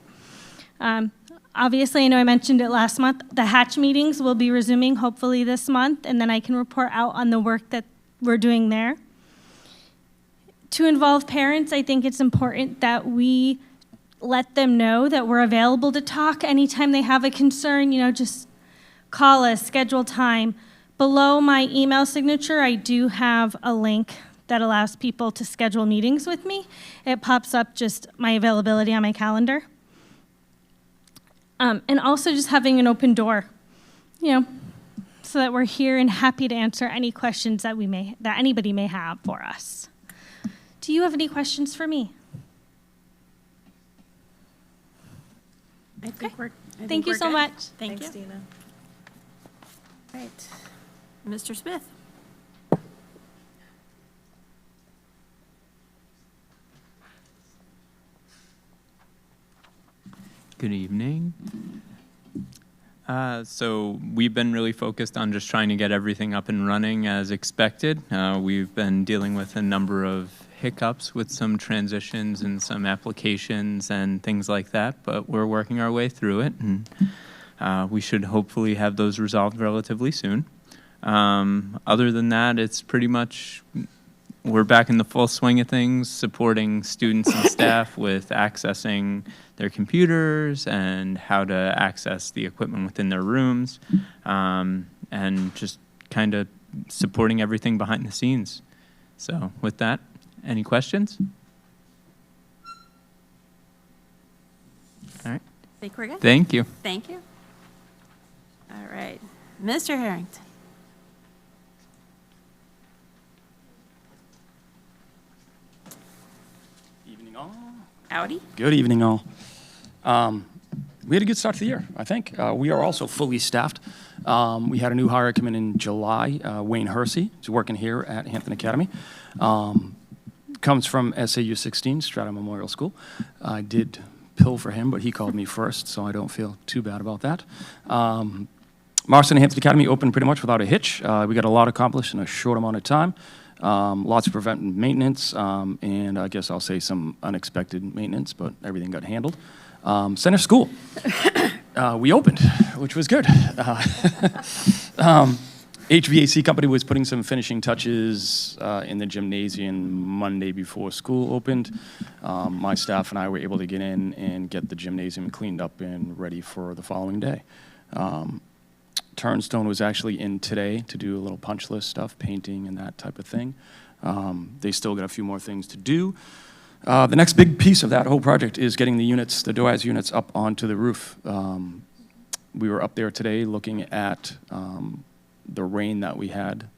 J: Obviously, I know I mentioned it last month, the Hatch meetings will be resuming hopefully this month, and then I can report out on the work that we're doing there. To involve parents, I think it's important that we let them know that we're available to talk anytime they have a concern. Just call us, schedule time. Below my email signature, I do have a link that allows people to schedule meetings with me. It pops up just my availability on my calendar. And also just having an open door, so that we're here and happy to answer any questions that anybody may have for us. Do you have any questions for me?
A: I think we're
J: Thank you so
A: good.
J: much.
A: Thanks, Dina. Right. Mr. Smith.
K: Good evening. So we've been really focused on just trying to get everything up and running as expected. We've been dealing with a number of hiccups with some transitions and some applications and things like that, but we're working our way through it, and we should hopefully have those resolved relatively soon. Other than that, it's pretty much we're back in the full swing of things, supporting students and staff with accessing their computers and how to access the equipment within their rooms, and just kind of supporting everything behind the scenes. So with that, any questions? All right.
A: I think we're good.
K: Thank you.
A: Thank you. All right. Mr. Harrington.
L: Evening all.
A: Howdy.
L: Good evening all. We had a good start to the year, I think. We are also fully staffed. We had a new hire come in July, Wayne Hersey. He's working here at Hampton Academy. Comes from SAU90, Strata Memorial School. I did pill for him, but he called me first, so I don't feel too bad about that. Marston Hampton Academy opened pretty much without a hitch. We got a lot accomplished in a short amount of time. Lots of preventive maintenance, and I guess I'll say some unexpected maintenance, but everything got handled. Center School. We opened, which was good. HVAC company was putting some finishing touches in the gymnasium Monday before school opened. My staff and I were able to get in and get the gymnasium cleaned up and ready for the following day. Turnstone was actually in today to do a little punch list stuff, painting and that type of thing. They still got a few more things to do. The next big piece of that whole project is getting the units, the DOAS units, up onto the roof. We were up there today looking at the rain that we had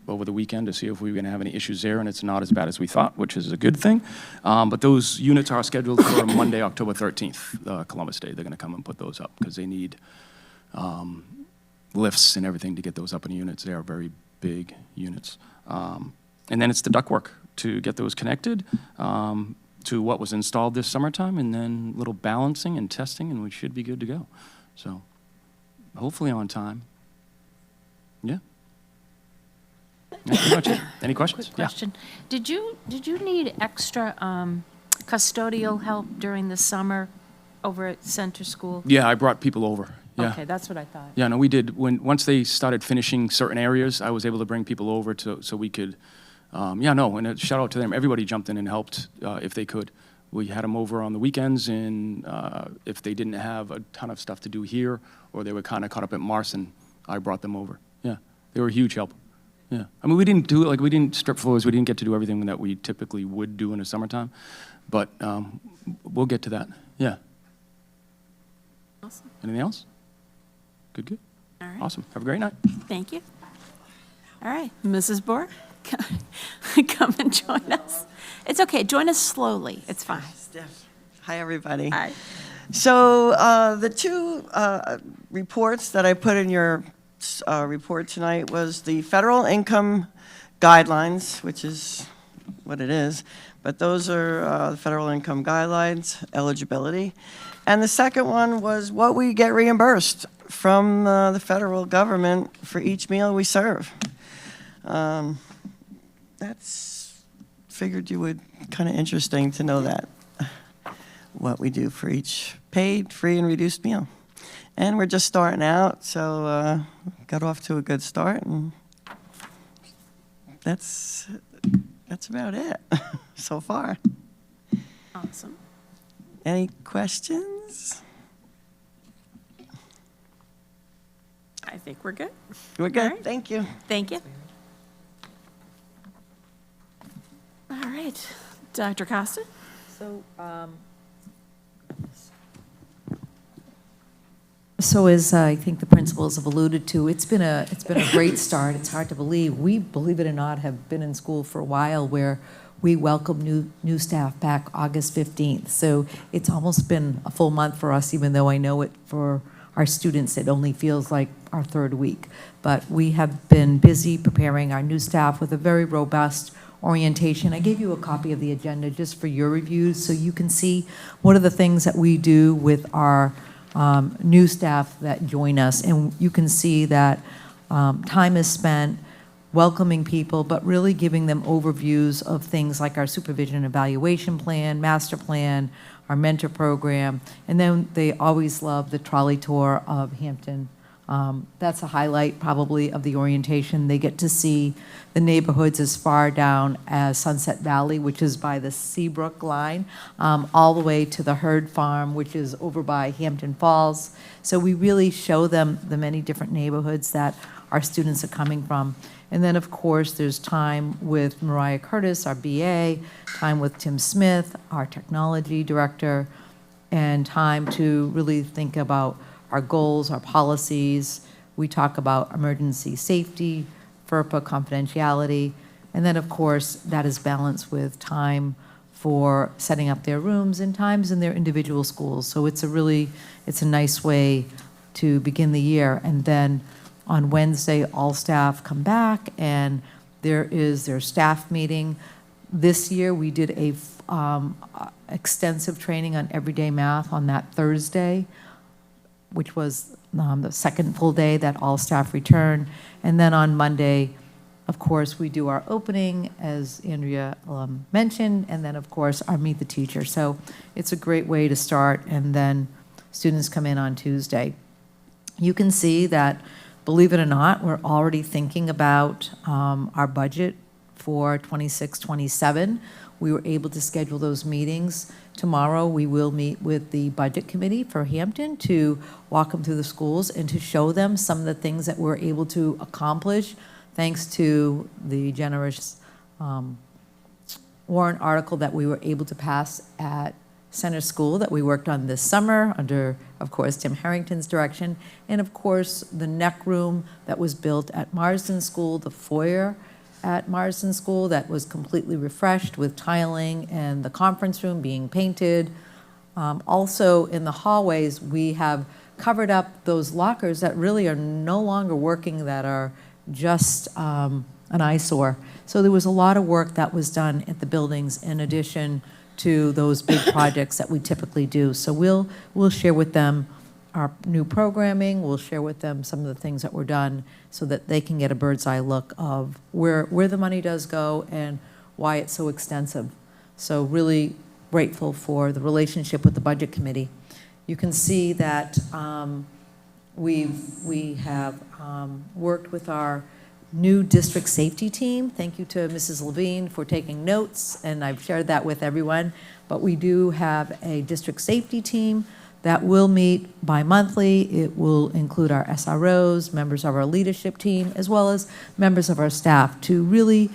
L: over the weekend to see if we were going to have any issues there, and it's not as bad as we thought, which is a good thing. But those units are scheduled for Monday, October 13th, Columbus Day. They're going to come and put those up because they need lifts and everything to get those up in the units. They are very big units. And then it's the ductwork to get those connected to what was installed this summertime, and then a little balancing and testing, and we should be good to go. So hopefully on time. Yeah. That's pretty much it. Any questions?
H: Quick question. Did you need extra custodial help during the summer over at Center School?
L: Yeah, I brought people over. Yeah.
H: Okay, that's what I thought.
L: Yeah, no, we did. Once they started finishing certain areas, I was able to bring people over so we could, and a shout out to them. Everybody jumped in and helped if they could. We had them over on the weekends, and if they didn't have a ton of stuff to do here, or they were kind of caught up at Marson, I brought them over. Yeah, they were a huge help. Yeah, I mean, we didn't strip floors. We didn't get to do everything that we typically would do in the summertime, but we'll get to that. Yeah.
A: Awesome.
L: Anything else? Good.
A: All right.
L: Awesome. Have a great night.
A: Thank you. All right, Mrs. Bohr, come and join us. It's okay, join us slowly, it's fine.
M: Hi, everybody.
A: Hi.
M: So the two reports that I put in your report tonight was the federal income guidelines, which is what it is, but those are the federal income guidelines, eligibility. And the second one was what we get reimbursed from the federal government for each meal we serve. That's, figured you would, kind of interesting to know that, what we do for each paid, free, and reduced meal. And we're just starting out, so got off to a good start, and that's about it so far.
A: Awesome.
M: Any questions?
A: I think we're good.
M: We're good.
A: All right.
M: Thank you.
A: Thank you. All right, Dr. Costa?
B: So as I think the principals have alluded to, it's been a great start. It's hard to believe. We, believe it or not, have been in school for a while where we welcome new staff back August 15th. So it's almost been a full month for us, even though I know it for our students, it only feels like our third week. But we have been busy preparing our new staff with a very robust orientation. I gave you a copy of the agenda just for your reviews so you can see what are the things that we do with our new staff that join us. And you can see that time is spent welcoming people, but really giving them overviews of things like our supervision and evaluation plan, master plan, our mentor program, and then they always love the trolley tour of Hampton. That's a highlight probably of the orientation. They get to see the neighborhoods as far down as Sunset Valley, which is by the Seabrook line, all the way to the Herd Farm, which is over by Hampton Falls. So we really show them the many different neighborhoods that our students are coming from. And then, of course, there's time with Mariah Curtis, our BA, time with Tim Smith, our technology director, and time to really think about our goals, our policies. We talk about emergency safety, FERPA confidentiality, and then, of course, that is balanced with time for setting up their rooms and times in their individual schools. So it's a nice way to begin the year. And then on Wednesday, all staff come back, and there is their staff meeting. This year, we did a extensive training on everyday math on that Thursday, which was the second full day that all staff returned. And then on Monday, of course, we do our opening, as Andrea mentioned, and then, of course, our Meet the Teacher. So it's a great way to start, and then students come in on Tuesday. You can see that, believe it or not, we're already thinking about our budget for 26-27. We were able to schedule those meetings. Tomorrow, we will meet with the Budget Committee for Hampton to walk them through the schools and to show them some of the things that we're able to accomplish thanks to the generous warrant article that we were able to pass at Center School that we worked on this summer under, of course, Tim Harrington's direction, and of course, the neck room that was built at Marsden School, the foyer at Marsden School that was completely refreshed with tiling, and the conference room being painted. Also, in the hallways, we have covered up those lockers that really are no longer working, that are just an eyesore. So there was a lot of work that was done at the buildings in addition to those big projects that we typically do. So we'll share with them our new programming, we'll share with them some of the things that were done so that they can get a bird's eye look of where the money does go and why it's so extensive. So really grateful for the relationship with the Budget Committee. You can see that we have worked with our new district safety team. Thank you to Mrs. Levine for taking notes, and I've shared that with everyone. But we do have a district safety team that will meet bi-monthly. It will include our SROs, members of our leadership team, as well as members of our staff to really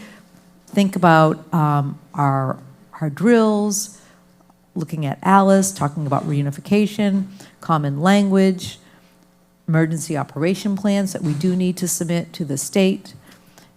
B: think about our drills, looking at Alice, talking about reunification, common language, emergency operation plans that we do need to submit to the state,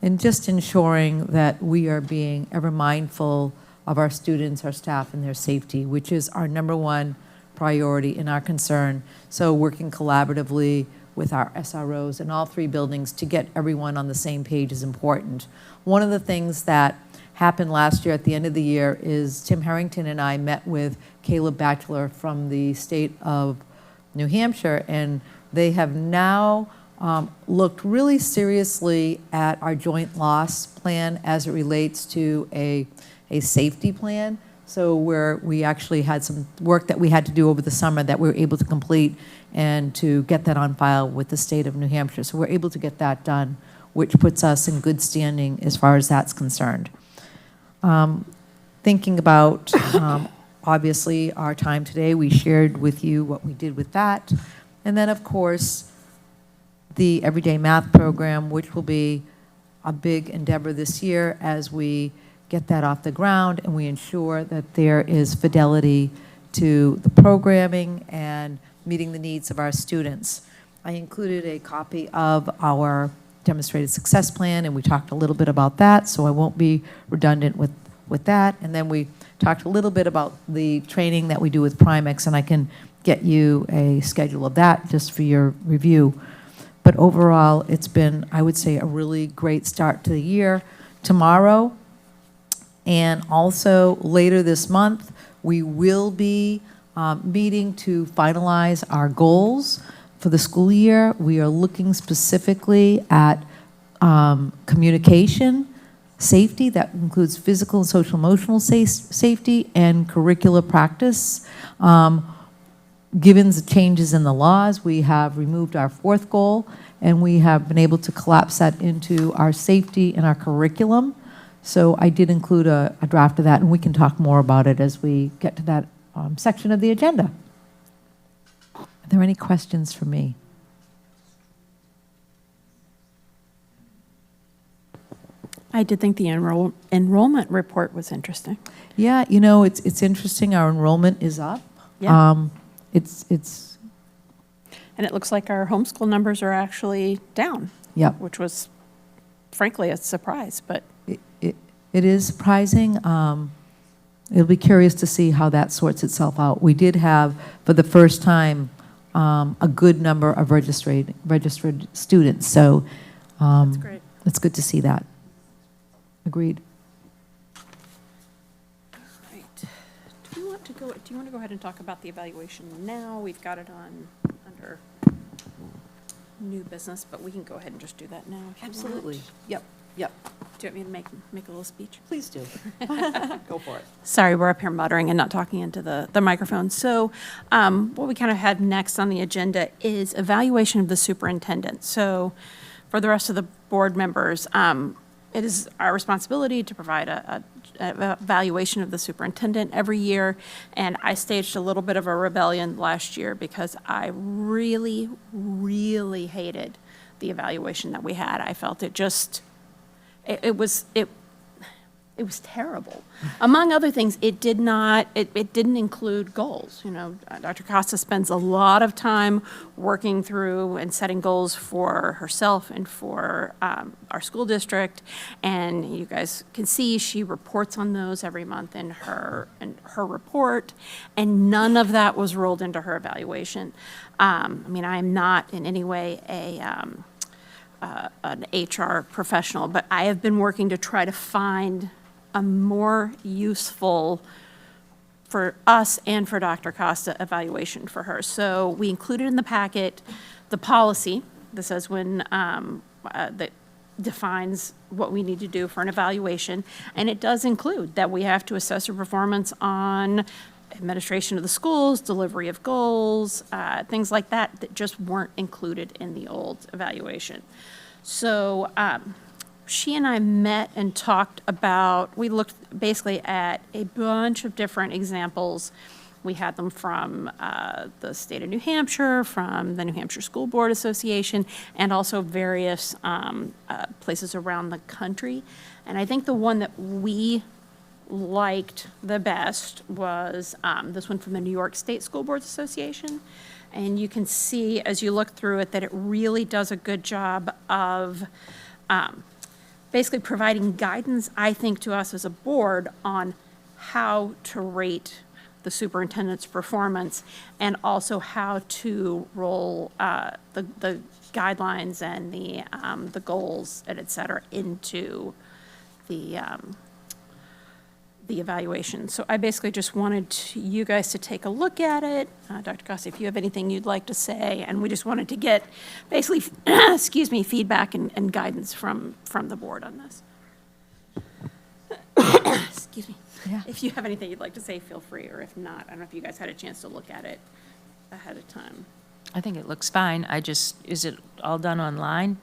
B: and just ensuring that we are being ever mindful of our students, our staff, and their safety, which is our #1 priority and our concern. So working collaboratively with our SROs in all 3 buildings to get everyone on the same page is important. One of the things that happened last year at the end of the year is Tim Harrington and I met with Caleb Batchelor from the state of New Hampshire, and they have now looked really seriously at our joint loss plan as it relates to a safety plan. So where we actually had some work that we had to do over the summer that we were able to complete and to get that on file with the state of New Hampshire. So we're able to get that done, which puts us in good standing as far as that's concerned. Thinking about, obviously, our time today, we shared with you what we did with that. And then, of course, the Everyday Math program, which will be a big endeavor this year as we get that off the ground and we ensure that there is fidelity to the programming and meeting the needs of our students. I included a copy of our demonstrated success plan, and we talked a little bit about that, so I won't be redundant with that. And then we talked a little bit about the training that we do with Primex, and I can get you a schedule of that just for your review. But overall, it's been, I would say, a really great start to the year. Tomorrow, and also later this month, we will be meeting to finalize our goals for the school year. We are looking specifically at communication, safety, that includes physical and social emotional safety, and curricular practice. Given the changes in the laws, we have removed our 4th goal, and we have been able to collapse that into our safety and our curriculum. So I did include a draft of that, and we can talk more about it as we get to that section of the agenda. Are there any questions for me?
A: I did think the enrollment report was interesting.
B: Yeah, you know, it's interesting. Our enrollment is up.
A: Yeah.
B: It's
A: And it looks like our homeschool numbers are actually down.
B: Yep.
A: Which was, frankly, a surprise, but.
B: It is surprising. It'll be curious to see how that sorts itself out. We did have, for the first time, a good number of registered students. So
A: That's great.
B: It's good to see that. Agreed.
A: All right. Do you want to go ahead and talk about the evaluation now? We've got it on under new business, but we can go ahead and just do that now if you want.
B: Absolutely. Yep. Yep,
A: Do you want me to make a little speech?
B: please do. Go for it.
A: Sorry, we're up here muttering and not talking into the microphone. So what we kind of had next on the agenda is evaluation of the superintendent. So for the rest of the board members, it is our responsibility to provide a evaluation of the superintendent every year. And I staged a little bit of a rebellion last year because I really, really hated the evaluation that we had. I felt it just, it was terrible. Among other things, it didn't include goals. You know, Dr. Costa spends a lot of time working through and setting goals for herself and for our school district. And you guys can see she reports on those every month in her report. And none of that was rolled into her evaluation. I mean, I am not in any way an HR professional, but I have been working to try to find a more useful for us and for Dr. Costa evaluation for her. So we included in the packet the policy that says when, that defines what we need to do for an evaluation. And it does include that we have to assess her performance on administration of the schools, delivery of goals, things like that, that just weren't included in the old evaluation. So she and I met and talked about, we looked basically at a bunch of different examples. We had them from the state of New Hampshire, from the New Hampshire School Board Association, and also various places around the country. And I think the one that we liked the best was this one from the New York State School Boards Association. And you can see as you look through it that it really does a good job of basically providing guidance, I think, to us as a board on how to rate the superintendent's performance and also how to roll the guidelines and the goals, and et cetera, into the evaluation. So I basically just wanted you guys to take a look at it. Dr. Costa, if you have anything you'd like to say, and we just wanted to get basically, excuse me, feedback and guidance from the board on this. Excuse me.
B: Yeah.
A: If you have anything you'd like to say, feel free, or if not, I don't know if you guys had a chance to look at it ahead of time.
H: I think it looks fine. Is it all done online?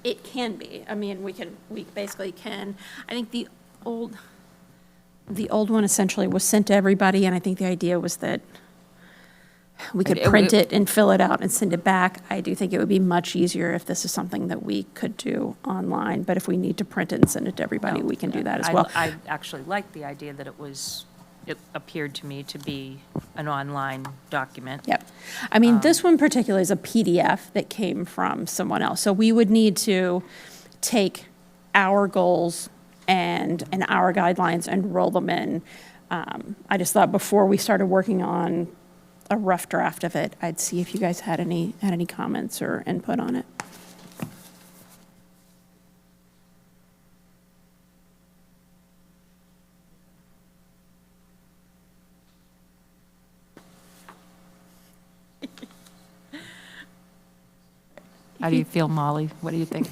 A: It can be. I mean, we basically can. I think the old one essentially was sent to everybody, and I think the idea was that we could print it and fill it out and send it back. I do think it would be much easier if this is something that we could do online, but if we need to print it and send it to everybody, we can do that as well.
H: I actually like the idea that it appeared to me to be an online document.
A: Yep. I mean, this one particularly is a PDF that came from someone else. So we would need to take our goals and our guidelines and roll them in. I just thought before we started working on a rough draft of it, I'd see if you guys had any comments or input on it.
H: How do you feel, Molly? What do you think?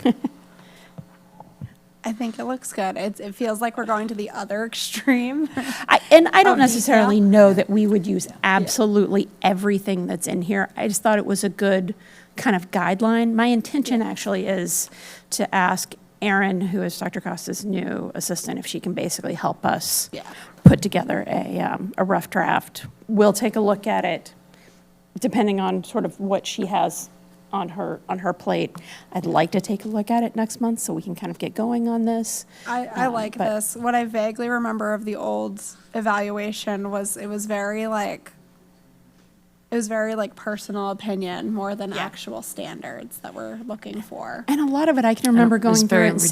I: I think it looks good. It feels like we're going to the other extreme.
A: I don't necessarily know that we would use absolutely everything that's in here. I just thought it was a good kind of guideline. My intention actually is to ask Erin, who is Dr. Costa's new assistant, if she can basically help us put together a rough draft. We'll take a look at it, depending on sort of what she has on her plate. I'd like to take a look at it next month so we can kind of get going on this.
I: I like this. What I vaguely remember of the old evaluation was it was very like personal opinion more than actual standards that we're looking for.
A: And a lot of it I can remember going through it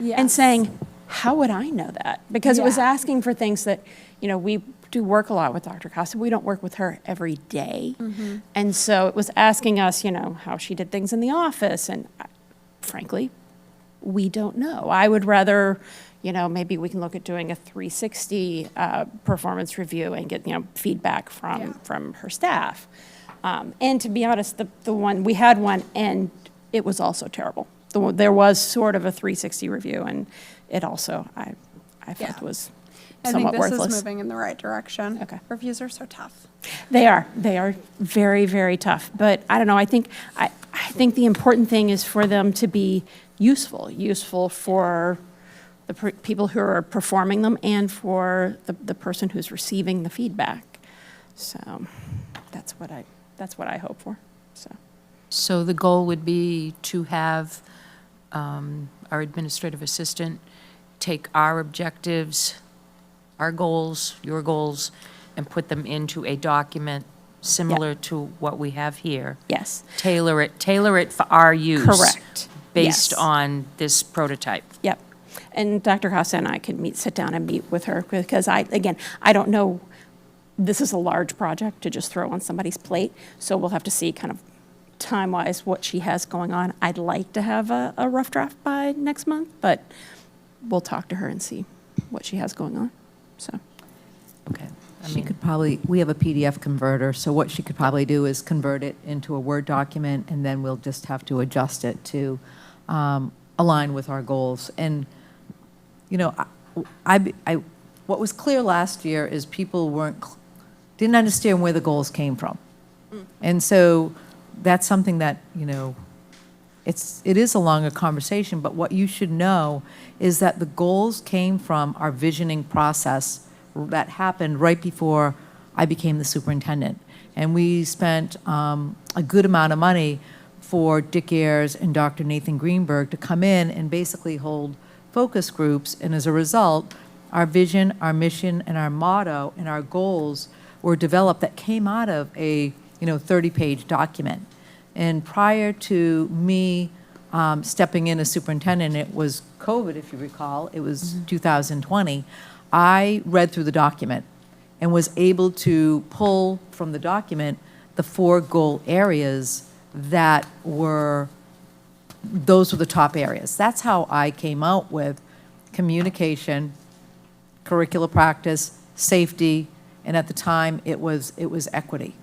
A: and saying, how would I know that? Because it was asking for things that, we do work a lot with Dr. Costa. We don't work with her every day. And so it was asking us, how she did things in the office. And frankly, we don't know. I would rather, maybe we can look at doing a 360 performance review and get, feedback from her staff. And to be honest, the one, we had one and it was also terrible. there was sort of a 360 review, and it also, I felt
I: Yeah.
A: was
I: I think
A: somewhat
I: this
A: worthless.
I: is moving in the right direction.
A: Okay.
I: Reviews are so tough.
A: They are very, very tough. But I don't know, I think the important thing is for them to be useful for the people who are performing them and for the person who's receiving the feedback. So that's what I hope for, so.
H: So the goal would be to have our administrative assistant take our objectives, our goals, your goals, and put them into a document similar to what we have here.
A: Yes.
H: Tailor it for our use.
A: Correct.
H: Based
A: Yes.
H: on this prototype.
A: Yep. And Dr. Costa and I could sit down and meet with her, because I don't know, this is a large project to just throw on somebody's plate, so we'll have to see kind of time-wise what she has going on. I'd like to have a rough draft by next month, but we'll talk to her and see what she has going on, so.
H: Okay.
B: She could probably, we have a PDF converter, so what she could probably do is convert it into a Word document, and then we'll just have to adjust it to align with our goals. And, you know, what was clear last year is people didn't understand where the goals came from. And so that's something that, you know, it is a longer conversation, but what you should know is that the goals came from our visioning process that happened right before I became the superintendent. And we spent a good amount of money for Dick Ayers and Dr. Nathan Greenberg to come in and basically hold focus groups. And as a result, our vision, our mission, and our motto and our goals were developed that came out of a 30-page document. And prior to me stepping in as superintendent, it was COVID, if you recall, it was 2020, I read through the document and was able to pull from the document the 4 goal areas that those were the top areas. That's how I came out with communication, curricular practice, safety, and at the time it was equity.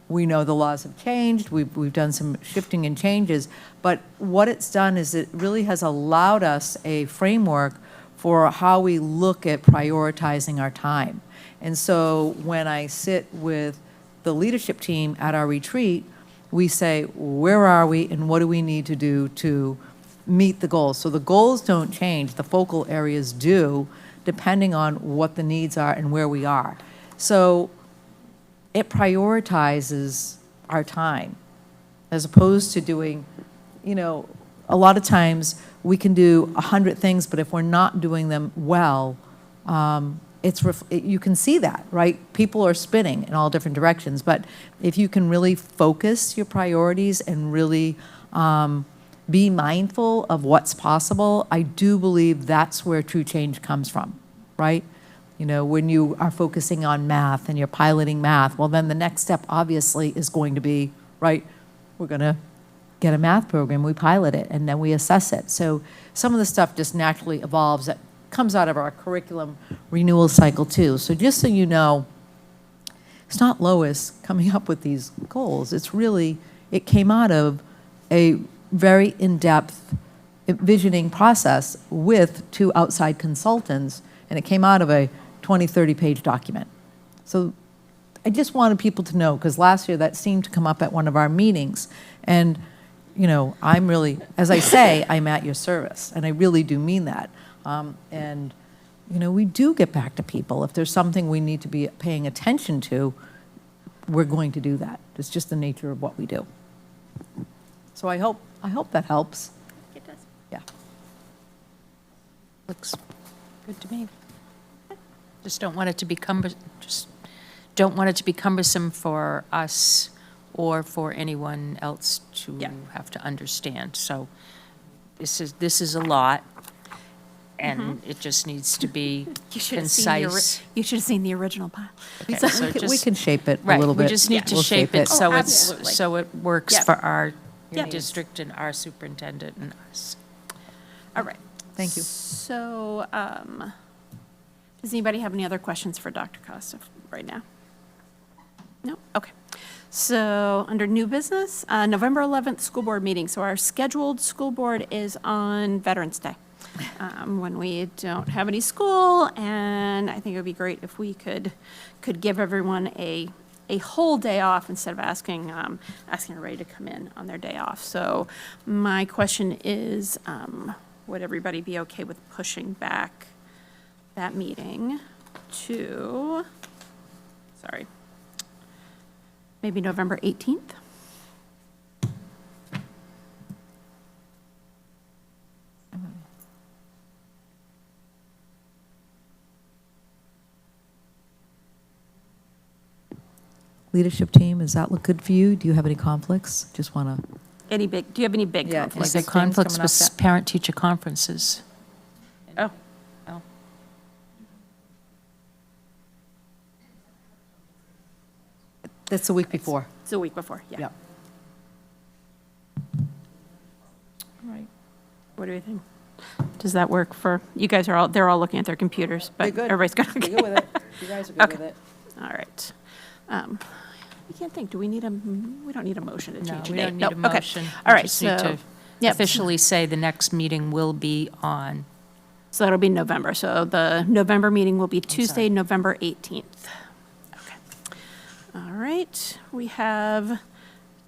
B: We know the laws have changed, we've done some shifting and changes, but what it's done is it really has allowed us a framework for how we look at prioritizing our time. And so when I sit with the leadership team at our retreat, we say, where are we and what do we need to do to meet the goals? So the goals don't change, the focal areas do, depending on what the needs are and where we are. So it prioritizes our time as opposed to doing, a lot of times we can do 100 things, but if we're not doing them well, you can see that, right? People are spinning in all different directions, but if you can really focus your priorities and really be mindful of what's possible, I do believe that's where true change comes from, right? When you are focusing on math and you're piloting math, well, then the next step obviously is going to be, right, we're going to get a math program, we pilot it, and then we assess it. So some of the stuff just naturally evolves that comes out of our curriculum renewal cycle too. So just so you know, it's not Lois coming up with these goals. It came out of a very in-depth visioning process with 2 outside consultants, and it came out of a 20, 30-page document. So I just wanted people to know, because last year that seemed to come up at one of our meetings. And, I'm really, as I say, I'm at your service, and I really do mean that. And, we do get back to people. If there's something we need to be paying attention to, we're going to do that. It's just the nature of what we do. So I hope that helps.
I: It does.
B: Yeah.
H: Looks good to me. Just don't want it to be don't want it to be cumbersome for us or for anyone else to have to understand. So this is a lot, and it just needs to be concise.
A: You should have seen the original pile.
H: Okay, so
B: We can shape it a
H: right,
B: little bit.
H: we just need to
B: We'll
H: shape it so
A: absolutely.
H: so it works
A: Yep.
H: for our
A: Yep.
H: district and our superintendent and us.
A: All right.
B: Thank you.
A: So, does anybody have any other questions for Dr. Costa right now? No? Okay. So, under new business, November 11th, school board meeting. So our scheduled school board is on Veterans Day, when we don't have any school, and I think it would be great if we could give everyone a whole day off instead of asking everybody to come in on their day off. So my question is, would everybody be okay with pushing back that meeting to, maybe November 18th?
B: Leadership team, does that look good for you? Do you have any conflicts? Just want to.
A: Do you have any big
B: Yeah,
A: conflicts?
H: Is there conflicts with parent-teacher conferences?
A: Oh,
B: That's the week before.
A: it's a week before, yeah.
B: Yeah.
H: Right.
A: What do you think? Does that work for, you guys they're all looking at their computers, but everybody's good.
B: You're good with it. You guys are good
A: Okay.
B: with it.
A: All right. I can't think, we don't need a motion to
H: No,
A: change the
H: we
A: date.
H: don't need
A: Nope,
H: a
A: okay.
H: motion.
A: All
H: We
A: right,
H: just need
A: so,
H: to
A: yep.
H: officially say the next meeting will be on.
A: So that'll be November. So the November meeting will be Tuesday,
H: sorry.
A: November 18th. Okay. All right. We have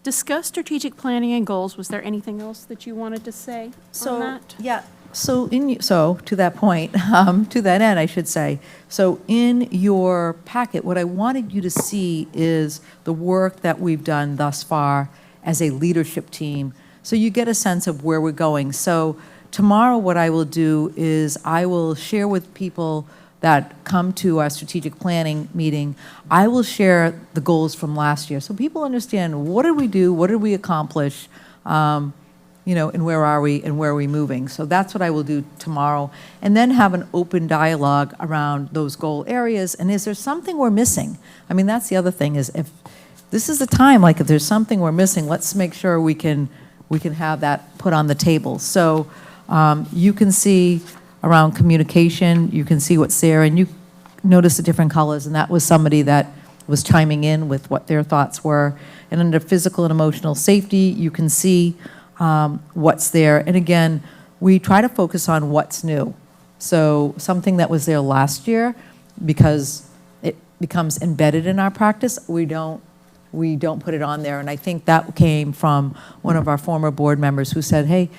A: discussed strategic planning and goals. Was there anything else that you wanted to say on that?
B: Yeah, so to that point, to that end, I should say, so in your packet, what I wanted you to see is the work that we've done thus far as a leadership team, so you get a sense of where we're going. So tomorrow, what I will do is I will share with people that come to our strategic planning meeting, I will share the goals from last year, so people understand what did we do, what did we accomplish, and where are we and where are we moving. So that's what I will do tomorrow, and then have an open dialogue around those goal areas. And is there something we're missing? I mean, that's the other thing, is if this is the time, like if there's something we're missing, let's make sure we can have that put on the table. So you can see around communication, you can see what's there, and you notice the different colors, and that was somebody that was chiming in with what their thoughts were. And under physical and emotional safety, you can see what's there. And again, we try to focus on what's new. So something that was there last year, because it becomes embedded in our practice, we don't put it on there. And I think that came from one of our former board members who said, hey,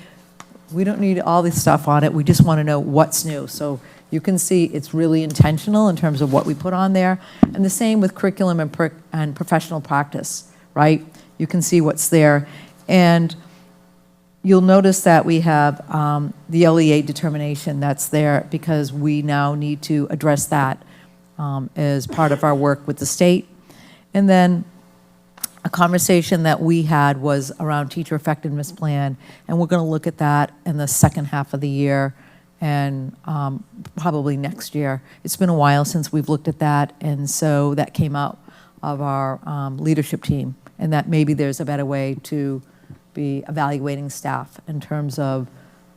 B: we don't need all this stuff on it. We just want to know what's new. So you can see it's really intentional in terms of what we put on there. And the same with curriculum and professional practice, right? You can see what's there. And you'll notice that we have the LEA determination that's there, because we now need to address that as part of our work with the state. And then a conversation that we had was around teacher effectiveness plan, and we're going to look at that in the second half of the year and probably next year. It's been a while since we've looked at that, and so that came out of our leadership team, and that maybe there's a better way to be evaluating staff in terms of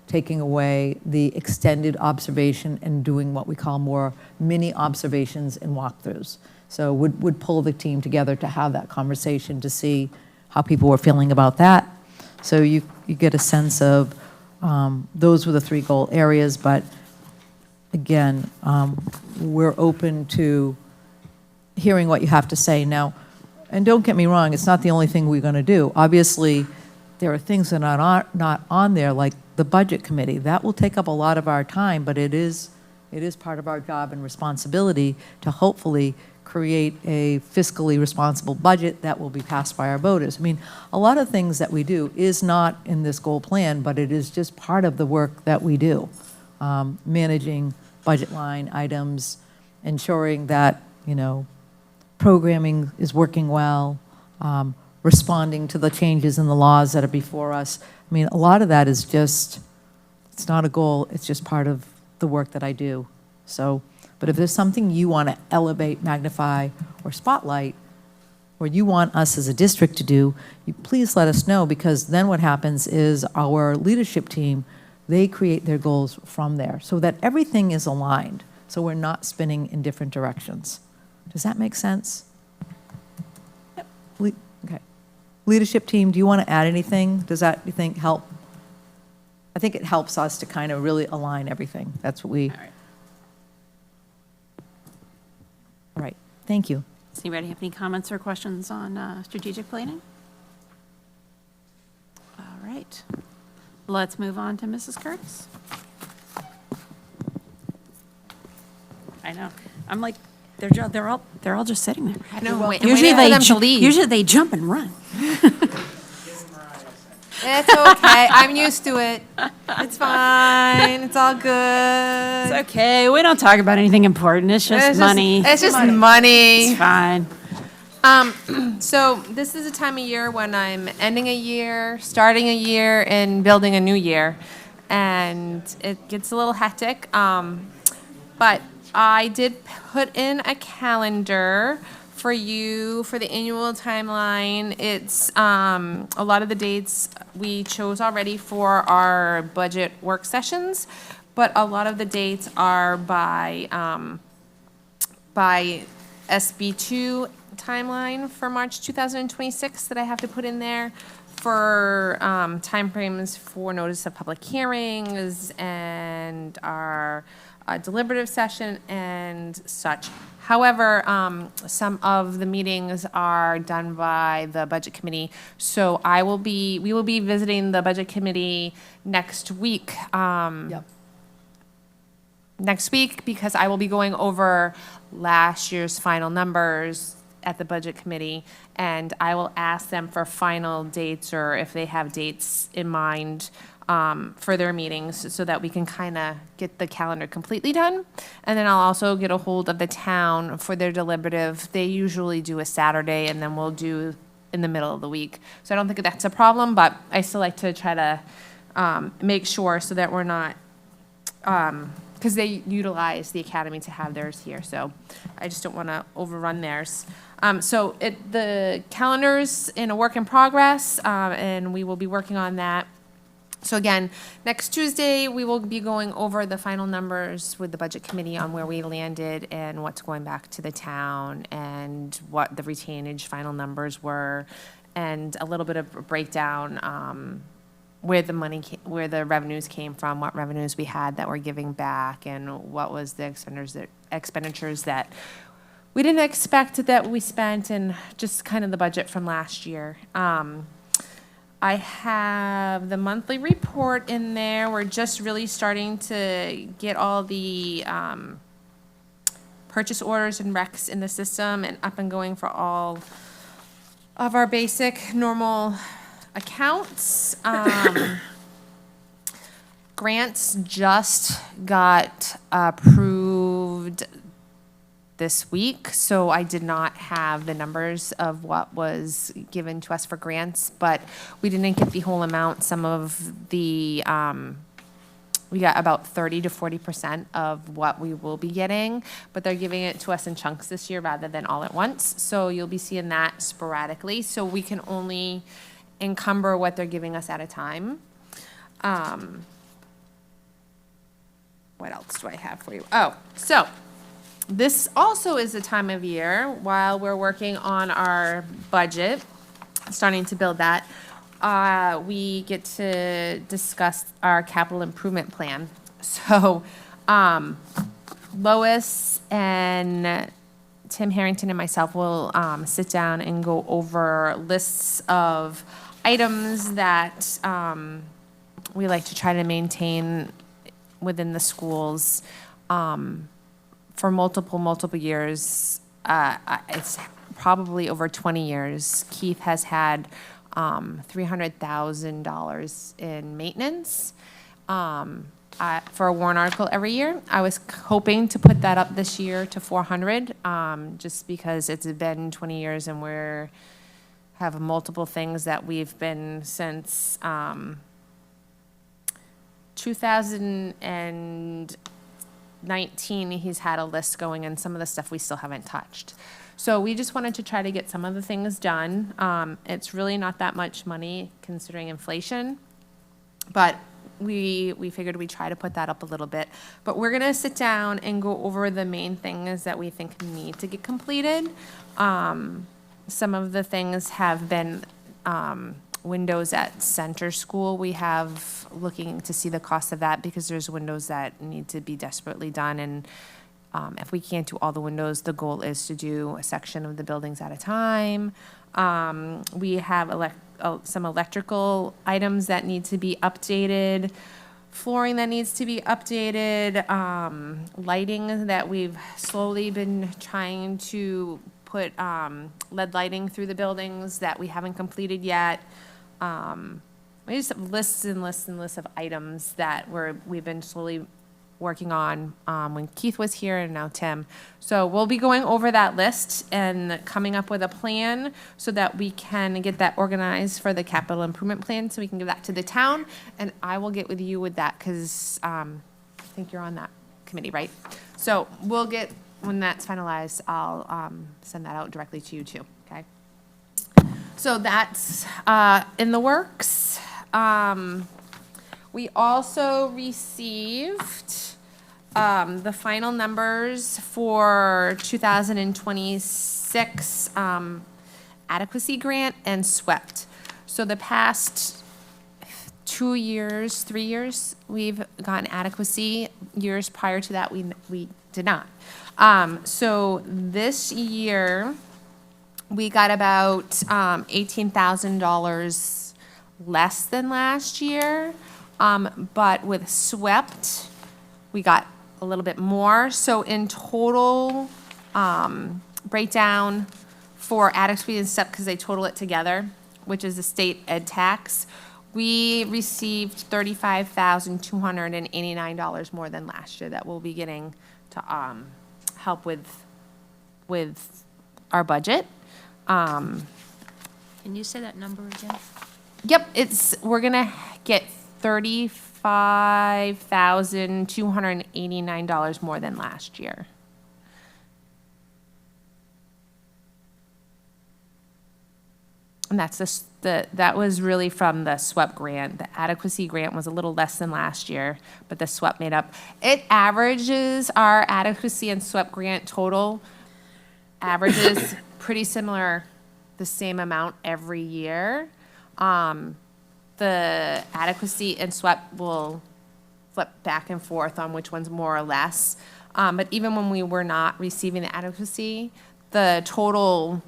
B: taking away the extended observation and doing what we call more mini observations and walkthroughs. So would pull the team together to have that conversation to see how people were feeling about that. So you get a sense of those were the 3 goal areas, but again, we're open to hearing what you have to say. Now, and don't get me wrong, it's not the only thing we're going to do. Obviously, there are things that are not on there, like the budget committee. That will take up a lot of our time, but it is part of our job and responsibility to hopefully create a fiscally responsible budget that will be passed by our voters. I mean, a lot of things that we do is not in this goal plan, but it is just part of the work that we do. Managing budget line items, ensuring that, programming is working well, responding to the changes in the laws that are before us. I mean, a lot of that is just, it's not a goal, it's just part of the work that I do. So, but if there's something you want to elevate, magnify, or spotlight, or you want us as a district to do, you please let us know, because then what happens is our leadership team, they create their goals from there so that everything is aligned, so we're not spinning in different directions. Does that make sense? Yep. Leadership team, do you want to add anything? Does that, you think, help? I think it helps us to kind of really align everything. That's what we.
A: All right.
B: All right, thank you.
A: Does anybody have any comments or questions on strategic planning? All right. Let's move on to Mrs. Curtis. I know. I'm like, they're all just sitting there.
G: I know, I'm
A: Usually
G: waiting for
A: they
G: them to leave.
A: usually they jump and run.
N: It's okay. I'm used to it. It's fine. It's all good.
A: It's okay. We don't talk about anything important. It's just money.
N: It's just money.
A: It's fine.
N: So this is a time of year when I'm ending a year, starting a year, and building a new year, and it gets a little hectic. But I did put in a calendar for you for the annual timeline. It's a lot of the dates we chose already for our budget work sessions, but a lot of the dates are by SB2 timeline for March 2026 that I have to put in there for timeframes for notice of public hearings and our deliberative session and such. However, some of the meetings are done by the budget committee, so we will be visiting the budget committee next week. Next week, because I will be going over last year's final numbers at the budget committee, and I will ask them for final dates or if they have dates in mind for their meetings so that we can kind of get the calendar completely done. And then I'll also get a hold of the town for their deliberative. They usually do a Saturday, and then we'll do in the middle of the week. So I don't think that's a problem, but I still like to try to make sure so that we're not, because they utilize the academy to have theirs here, so I just don't want to overrun theirs. So the calendar's in a work in progress, and we will be working on that. So again, next Tuesday, we will be going over the final numbers with the budget committee on where we landed and what's going back to the town and what the retainage final numbers were, and a little bit of a breakdown where the revenues came from, what revenues we had that we're giving back, and what was the expenditures that we didn't expect that we spent, and just kind of the budget from last year. I have the monthly report in there. We're just really starting to get all the purchase orders and recs in the system and up and going for all of our basic normal accounts. Grants just got approved this week, so I did not have the numbers of what was given to us for grants, but we didn't get the whole amount. Some of the, we got about 30 to 40% of what we will be getting, but they're giving it to us in chunks this year rather than all at once. So you'll be seeing that sporadically, so we can only encumber what they're giving us at a time. What else do I have for you? Oh, so this also is a time of year while we're working on our budget, starting to build that, we get to discuss our capital improvement plan. So Lois and Tim Harrington and myself will sit down and go over lists of items that we like to try to maintain within the schools for multiple years. It's probably over 20 years. Keith has had $300,000 in maintenance for a warrant article every year. I was hoping to put that up this year to 400, just because it's been 20 years and we're have multiple things that we've been since 2019, he's had a list going, and some of the stuff we still haven't touched. So we just wanted to try to get some of the things done. It's really not that much money considering inflation, but we figured we'd try to put that up a little bit. But we're gonna sit down and go over the main things that we think need to get completed. Some of the things have been windows at Center School. We have looking to see the cost of that because there's windows that need to be desperately done. And if we can't do all the windows, the goal is to do a section of the buildings at a time. We have some electrical items that need to be updated, flooring that needs to be updated, lighting that we've slowly been trying to put LED lighting through the buildings that we haven't completed yet. We just have lists and lists and lists of items that we've been slowly working on when Keith was here and now Tim. So we'll be going over that list and coming up with a plan so that we can get that organized for the capital improvement plan so we can give that to the town. And I will get with you with that because I think you're on that committee, right? So we'll get, when that's finalized, I'll send that out directly to you too, okay? So that's in the works. We also received the final numbers for 2026 adequacy grant and SWEPT. So the past 2 years, 3 years, we've gotten adequacy. Years prior to that, we did not. So this year, we got about $18,000 less than last year. But with SWEPT, we got a little bit more. So in total, breakdown for adequacy and SWEPT, because they total it together, which is the state ed tax, we received $35,289 more than last year that we'll be getting to help with our budget.
H: Can you say that number again?
N: Yep, we're gonna get $35,289 more than last year. And that's that was really from the SWEP grant. The adequacy grant was a little less than last year, but the SWEP made up. It averages our adequacy and SWEP grant total averages pretty similar, the same amount every year. The adequacy and SWEP will flip back and forth on which one's more or less. But even when we were not receiving the adequacy, the total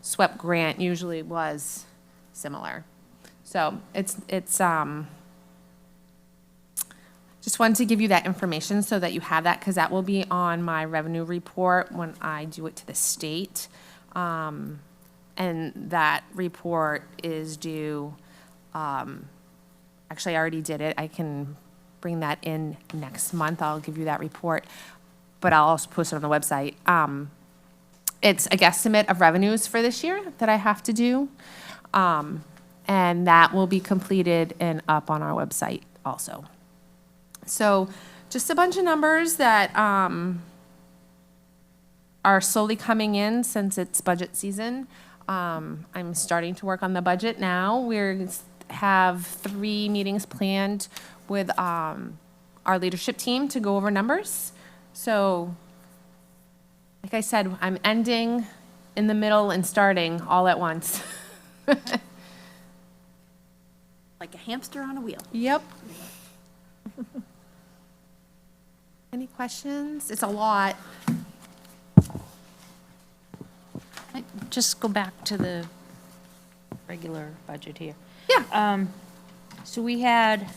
N: SWEP grant usually was similar. So it's just wanted to give you that information so that you have that, because that will be on my revenue report when I do it to the state. And that report is due, actually, I already did it. I can bring that in next month. I'll give you that report, but I'll also post it on the website. It's a guesstimate of revenues for this year that I have to do. And that will be completed and up on our website also. So just a bunch of numbers that are slowly coming in since it's budget season. I'm starting to work on the budget now. We have 3 meetings planned with our leadership team to go over numbers. So like I said, I'm ending in the middle and starting all at once.
A: Like a hamster on a wheel.
N: Yep. Any questions? It's a lot.
H: Just go back to the regular budget here.
N: Yeah.
H: So we had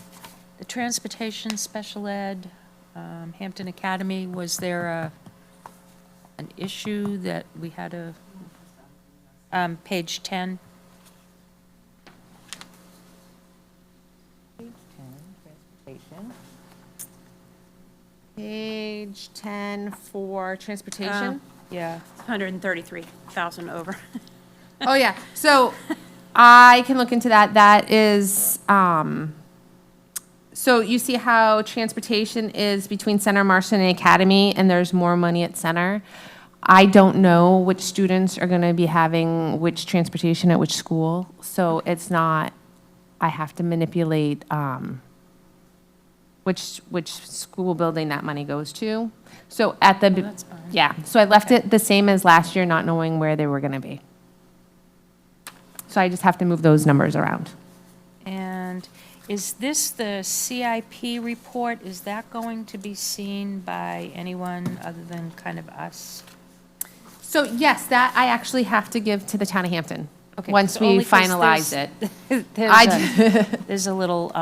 H: the transportation, special ed, Hampton Academy. Was there an issue that we had page 10?
B: Page 10, transportation.
N: Page 10 for transportation.
H: Yeah.
A: 133,000 over.
N: Oh, yeah. So I can look into that. That is, so you see how transportation is between Center, Marston, and Academy, and there's more money at Center. I don't know which students are going to be having which transportation at which school. So it's not, I have to manipulate which school building that money goes to. So at the,
H: that's fine.
N: yeah, so I left it the same as last year, not knowing where they were going to be. So I just have to move those numbers around.
H: And is this the CIP report? Is that going to be seen by anyone other than kind of us?
N: So yes, that I actually have to give to the town of Hampton.
H: Okay,
N: Once
H: so only
N: we
H: 'cause
N: finalize it.
H: There's a little,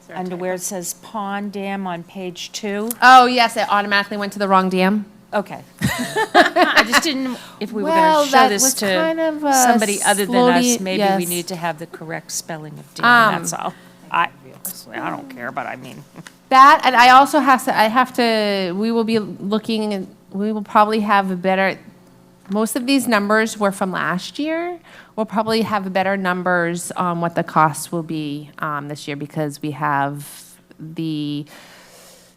H: under where it says pond dam on page 2.
N: Oh, yes, it automatically went to the wrong dam.
H: Okay. I just didn't, know if we were going
N: Well,
H: to show
N: that
H: this
N: was
H: to
N: kind of,
H: somebody other than us,
N: slowly-
H: maybe we
N: yes.
H: need to have the correct spelling of dam, that's all. I don't care, but I mean.
N: That, and I also we will be looking, we will probably have a better, most of these numbers were from last year. We'll probably have better numbers on what the costs will be this year because we have the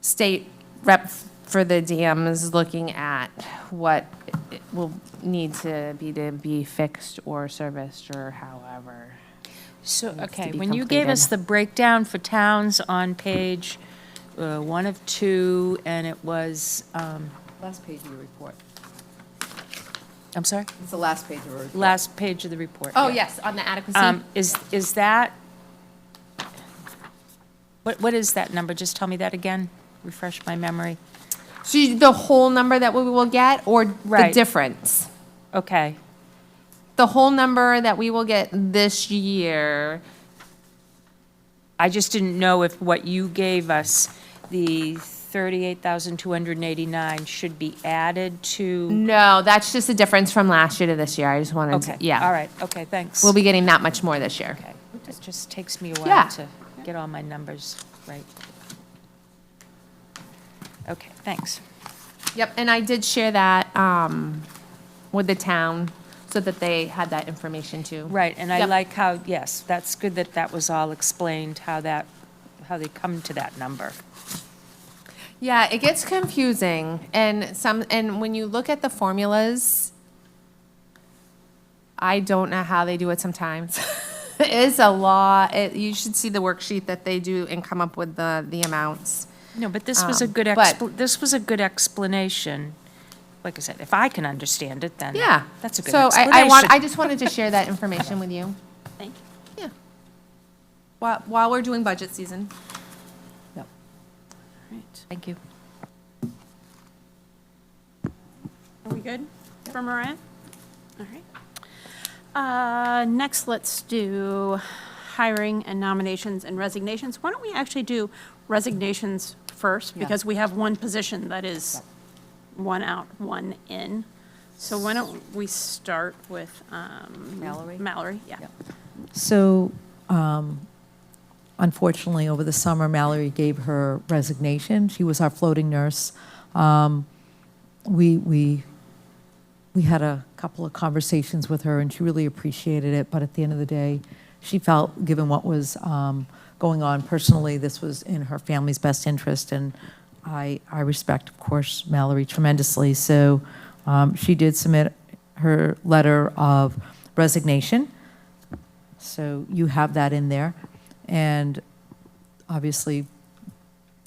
N: state rep for the dams looking at what it will need to be fixed or serviced or however.
H: So,
N: needs to
H: okay,
N: be
H: when you gave us
N: completed.
H: the breakdown for towns on page 1 of 2, and it was,
B: Last page of your report.
H: I'm sorry?
B: It's the last page of your report.
H: Last page of the report.
N: Oh,
H: yeah.
N: yes, on the adequacy.
H: Is that, what is that number? Just tell me that again. Refresh my memory.
N: So the whole number that we will get or the
H: Right.
N: difference?
H: Okay.
N: The whole number that we will get this year.
H: I just didn't know if what you gave us, the 38,289, should be added to.
N: No, that's just a difference from last year to this year. I just wanted
H: Okay.
N: to, yeah.
H: All right. Okay. Thanks.
N: We'll be getting that much more this year.
H: Okay. It just takes me a
N: Yeah.
H: while to get all my numbers right. Okay. Thanks.
N: Yep, and I did share that with the town so that they had that information too.
H: Right. And I
N: Yep.
H: like how, yes, that's good that that was all explained, how they come to that number.
N: Yeah, it gets confusing and when you look at the formulas, I don't know how they do it sometimes. It is a lot. You should see the worksheet that they do and come up with the amounts.
H: No, but this was a good,
N: but-
H: this was a good explanation. Like I said, if I can understand it, then
N: Yeah.
H: that's a good
N: So
H: explanation.
N: I just wanted to share that information with you.
A: Thank you.
N: Yeah. While we're doing budget season.
B: Yep.
H: Thank you.
A: Are we good for Mariah? All right. Next, let's do hiring and nominations and resignations. Why don't we actually do resignations first?
B: Yeah.
A: Because we have one position that is one out, one in. So why don't we start with
B: Mallory?
A: Mallory, yeah.
B: So, unfortunately, over the summer, Mallory gave her resignation. She was our floating nurse. We had a couple of conversations with her, and she really appreciated it. But at the end of the day, she felt, given what was going on personally, this was in her family's best interest. And I respect, of course, Mallory tremendously. So she did submit her letter of resignation. So you have that in there. And obviously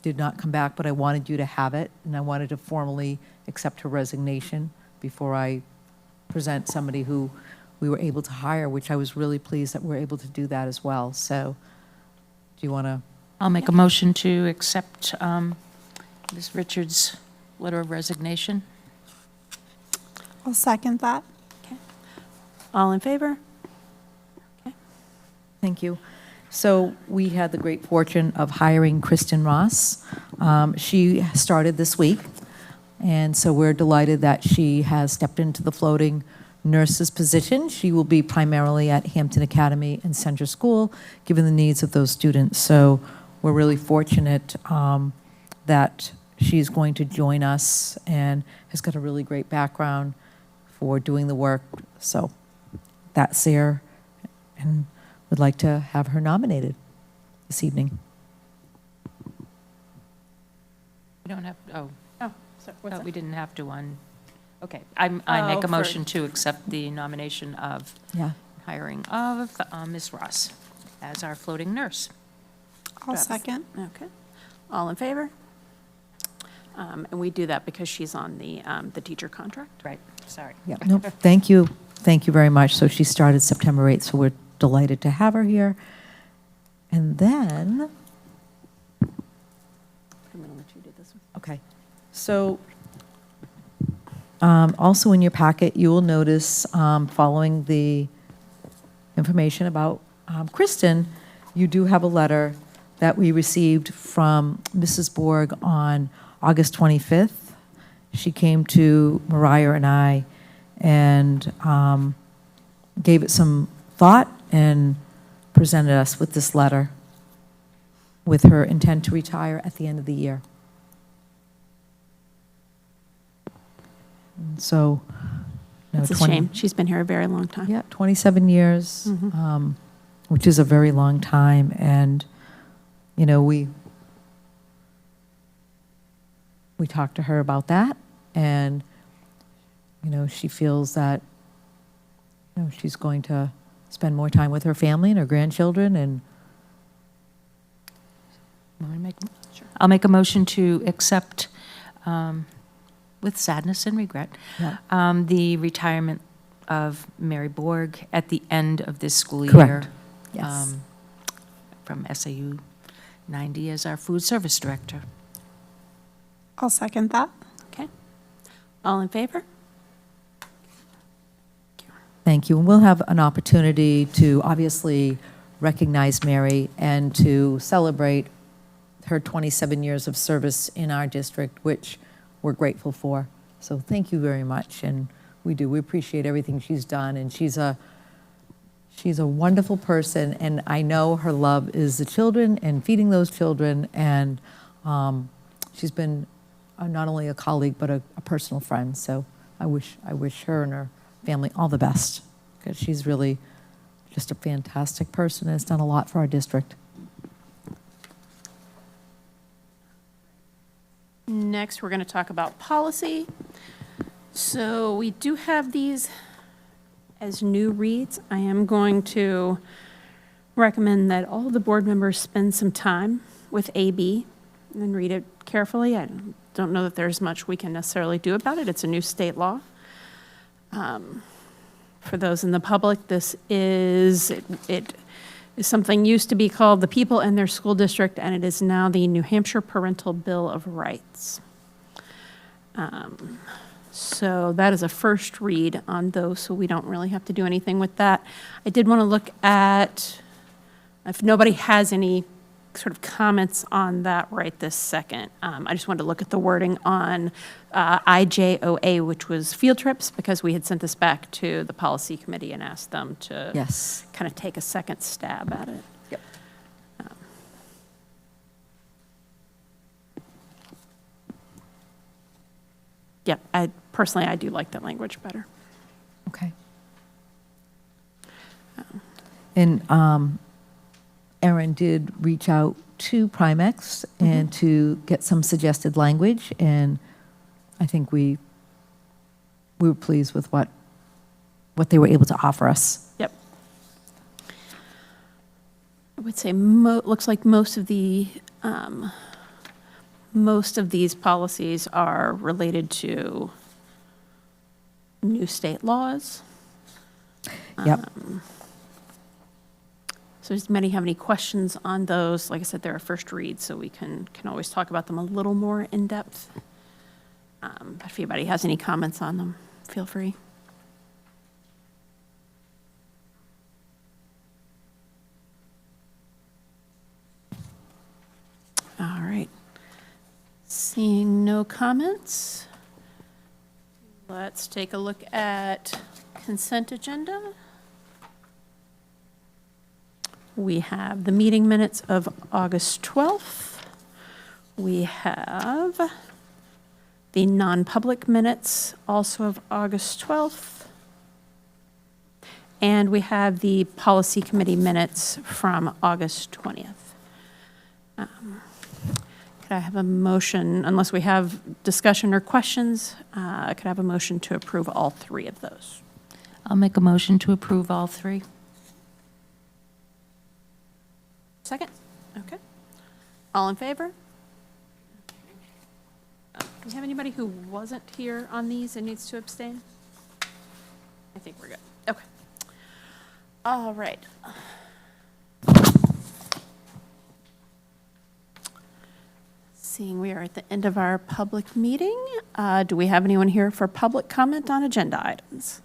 B: did not come back, but I wanted you to have it, and I wanted to formally accept her resignation before I present somebody who we were able to hire, which I was really pleased that we're able to do that as well. So do you want to?
H: I'll make a motion to accept Ms. Richards' letter of resignation.
I: I'll second that.
A: All in favor?
B: Thank you. So we had the great fortune of hiring Kristen Ross. She started this week, and so we're delighted that she has stepped into the floating nurse's position. She will be primarily at Hampton Academy and Center School, given the needs of those students. So we're really fortunate that she's going to join us and has got a really great background for doing the work. So that's there, and would like to have her nominated this evening.
H: We don't have,
A: Oh, sorry, what's that?
H: we didn't have to on, okay. I
A: Oh,
H: make a
A: for-
H: motion to accept the nomination of
B: Yeah.
H: hiring of Ms. Ross as our floating nurse.
I: I'll second.
A: Okay. All in favor? And we do that because she's on the teacher contract.
H: Right, sorry.
B: Yeah, no, thank you. thank you very much. So she started September 8th, so we're delighted to have her here. And then,
A: I'm going to let you do this one.
B: okay, so also in your packet, you will notice, following the information about Kristen, you do have a letter that we received from Mrs. Borg on August 25th. She came to Mariah and I and gave it some thought and presented us with this letter with her intent to retire at the end of the year. And so, you know,
A: It's a shame. She's been here a very long time.
B: Yeah, 27 years, which is a very long time. And, you know, we talked to her about that, and, you know, she feels that, you know, she's going to spend more time with her family and her grandchildren. And
H: I'll make a motion to accept, with sadness and regret, the retirement of Mary Borg at the end of this school year.
B: Correct. Yes.
H: From SAU90 as our food service director.
I: I'll second that.
A: Okay. All in favor?
B: Thank you. And we'll have an opportunity to obviously recognize Mary and to celebrate her 27 years of service in our district, which we're grateful for. So thank you very much. And we do. We appreciate everything she's done. And she's a wonderful person. And I know her love is the children and feeding those children. And she's been not only a colleague, but a personal friend. So I wish her and her family all the best, because she's really just a fantastic person and has done a lot for our district.
A: Next, we're going to talk about policy. So we do have these as new reads. I am going to recommend that all of the board members spend some time with AB and read it carefully. I don't know that there's much we can necessarily do about it. It's a new state law. For those in the public, this is, it is something used to be called the People and Their School District, and it is now the New Hampshire Parental Bill of Rights. So that is a first read on those, so we don't really have to do anything with that. I did want to look at, if nobody has any sort of comments on that right this second, I just wanted to look at the wording on IJOA, which was field trips, because we had sent this back to the policy committee and asked them to kind of take a second stab at it.
B: Yep.
A: Yep, I personally, I do like that language better.
B: Okay. And Erin did reach out to Primex and to get some suggested language, and I think we were pleased with what they were able to offer us.
A: Yep. I would say looks like most of these policies are related to new state laws.
B: Yep.
A: So does anybody have any questions on those? Like I said, they're a first read, so we can always talk about them a little more in depth. But if anybody has any comments on them, feel free. All right. Seeing no comments, let's take a look at consent agenda. We have the meeting minutes of August 12th. We have the non-public minutes also of August 12th. And we have the policy committee minutes from August 20th. Could I have a motion, unless we have discussion or questions, could I have a motion to approve all three of those?
H: I'll make a motion to approve all three.
A: Second? Okay. All in favor? Do we have anybody who wasn't here on these and needs to abstain? I think we're good. All right. Seeing we are at the end of our public meeting, do we have anyone here for public comment on agenda items?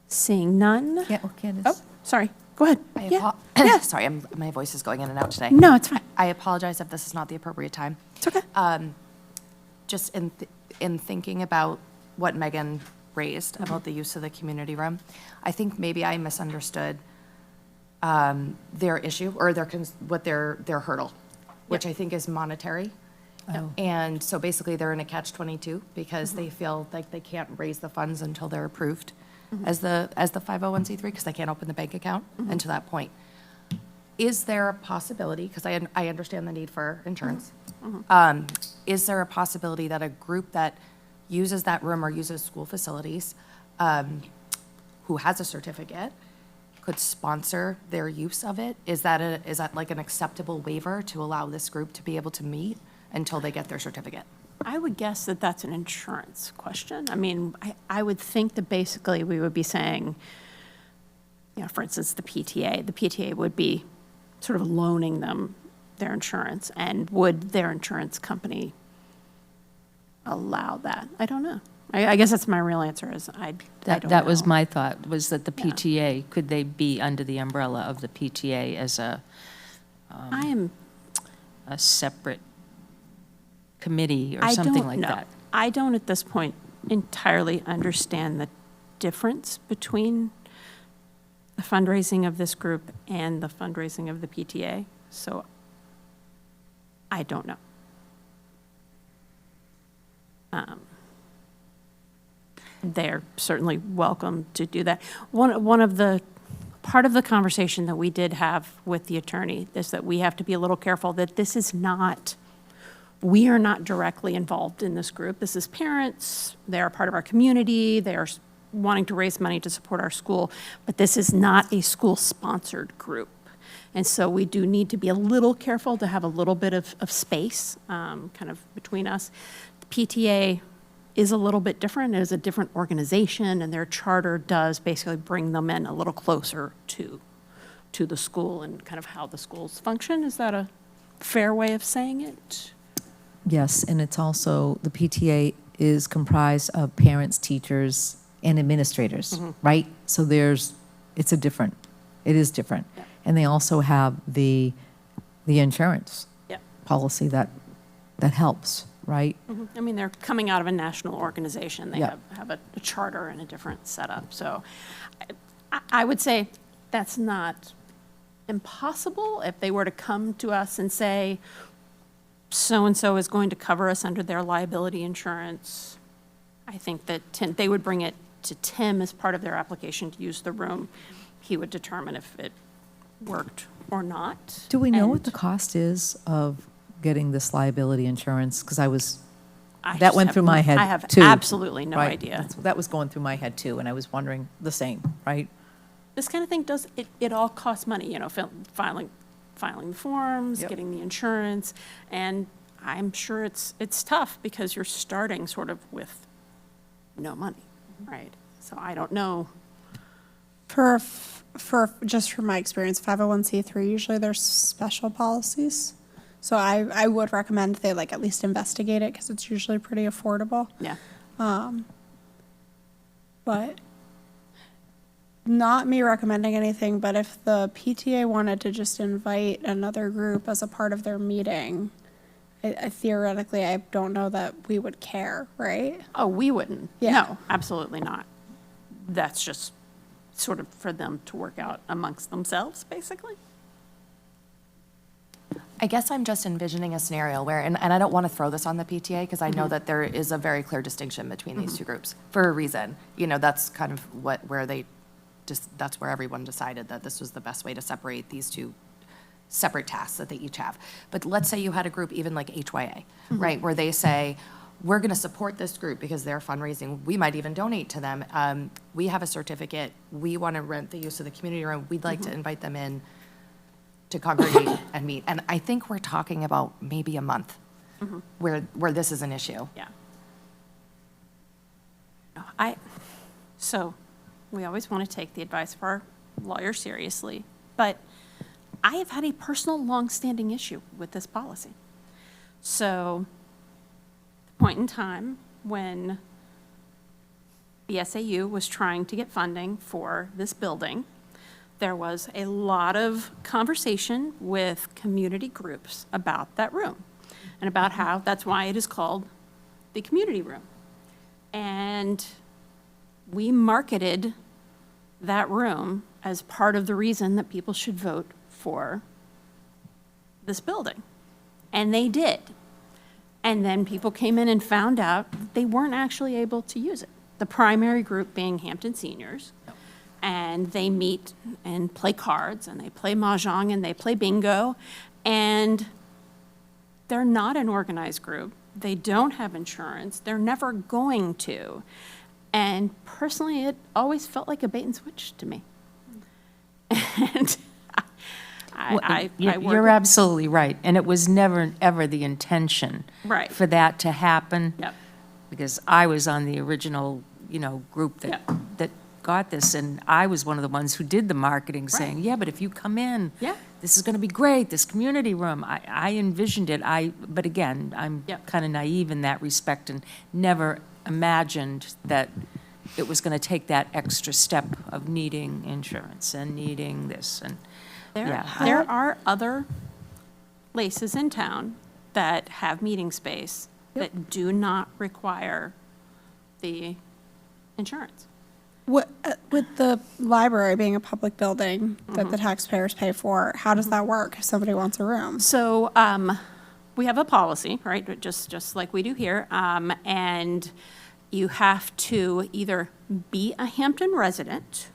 A: Seeing none.
B: Candace?
A: Oh, sorry. Go ahead.
G: Yeah. Sorry, my voice is going in and out today.
A: No, it's fine.
G: I apologize if this is not the appropriate time.
A: It's okay.
G: Just in thinking about what Megan raised about the use of the community room, I think maybe I misunderstood their issue or their hurdle, which I think is monetary.
B: Oh.
G: And so basically they're in a catch-22 because they feel like they can't raise the funds until they're approved as the 501c3 because they can't open the bank account until that point. Is there a possibility, because I understand the need for insurance, is there a possibility that a group that uses that room or uses school facilities who has a certificate could sponsor their use of it? Is that like an acceptable waiver to allow this group to be able to meet until they get their certificate?
A: I would guess that that's an insurance question. I mean, I would think that basically we would be saying, you know, for instance, the PTA would be sort of loaning them their insurance, and would their insurance company allow that? I don't know. I guess that's my real answer is I don't know.
H: That was my thought, was that the PTA, could they be under the umbrella of the PTA as a separate committee or something like that?
A: I don't at this point entirely understand the difference between the fundraising of this group and the fundraising of the PTA, so I don't know. They're certainly welcome to do that. Part of the conversation that we did have with the attorney is that we have to be a little careful that we are not directly involved in this group. This is parents, they are part of our community, they are wanting to raise money to support our school, but this is not a school-sponsored group. And so we do need to be a little careful to have a little bit of space kind of between us. The PTA is a little bit different. It is a different organization, and their charter does basically bring them in a little closer to the school and kind of how the schools function. Is that a fair way of saying it?
B: Yes, and it's also, the PTA is comprised of parents, teachers, and administrators, right? So it is different.
A: Yeah.
B: And they also have the insurance policy that helps, right?
A: I mean, they're coming out of a national organization. They
B: Yeah.
A: have a charter and a different setup. So I would say that's not impossible. If they were to come to us and say, so-and-so is going to cover us under their liability insurance, I think that they would bring it to Tim as part of their application to use the room. He would determine if it worked or not.
B: Do we know what
A: And
B: the cost is of getting this liability insurance? Because
A: I
B: that
A: just
B: went
A: have
B: through my
A: no-
B: head,
A: I have
B: too.
A: absolutely no
B: Right?
A: idea.
B: That was going through my head, too, and I was wondering the same, right?
A: This kind of thing it all costs money, you know, filing the forms,
B: Yep.
A: getting the insurance, and I'm sure it's tough because you're starting sort of with no money, right? So I don't know.
I: Just from my experience, 501c3, usually there's special policies. So I would recommend they like at least investigate it because it's usually pretty affordable.
A: Yeah.
I: But not me recommending anything, but if the PTA wanted to just invite another group as a part of their meeting, theoretically, I don't know that we would care, right?
A: Oh, we wouldn't.
I: Yeah.
A: No, absolutely not. That's just sort of for them to work out amongst themselves, basically.
G: I guess I'm just envisioning a scenario where, and I don't want to throw this on the PTA because I know that there is a very clear distinction between these two groups for a reason. You know, that's kind of that's where everyone decided that this was the best way to separate these two separate tasks that they each have. But let's say you had a group even like HYA, right, where they say, we're going to support this group because they're fundraising. We might even donate to them. We have a certificate. We want to rent the use of the community room. We'd like to invite them in to congregate and meet. And I think we're talking about maybe a month where this is an issue.
A: Yeah. So we always want to take the advice of our lawyer seriously, but I have had a personal longstanding issue with this policy. So, the point in time when the SAU was trying to get funding for this building, there was a lot of conversation with community groups about that room and about how that's why it is called the community room. And we marketed that room as part of the reason that people should vote for this building. And they did. And then people came in and found out that they weren't actually able to use it. The primary group being Hampton seniors. And they meet and play cards, and they play mahjong, and they play bingo. And they're not an organized group. They don't have insurance. They're never going to. And personally, it always felt like a bait and switch to me. And
H: You're absolutely right. And it was never, ever the intention
A: Right.
H: for that to happen.
A: Yep.
H: Because I was on the original, group that,
A: Yep.
H: that got this, and I was one of the ones who did the marketing, saying, yeah, but if you come in,
A: Yeah.
H: this is going to be great, this community room. I envisioned it. But again, I'm
A: Yep.
H: kind of naive in that respect and never imagined that it was going to take that extra step of needing insurance and needing this. And
A: There are other places in town that have meeting space that do not require the insurance.
I: With the library being a public building that the taxpayers pay for, how does that work if somebody wants a room?
A: So we have a policy, right, just like we do here, and you have to either be a Hampton resident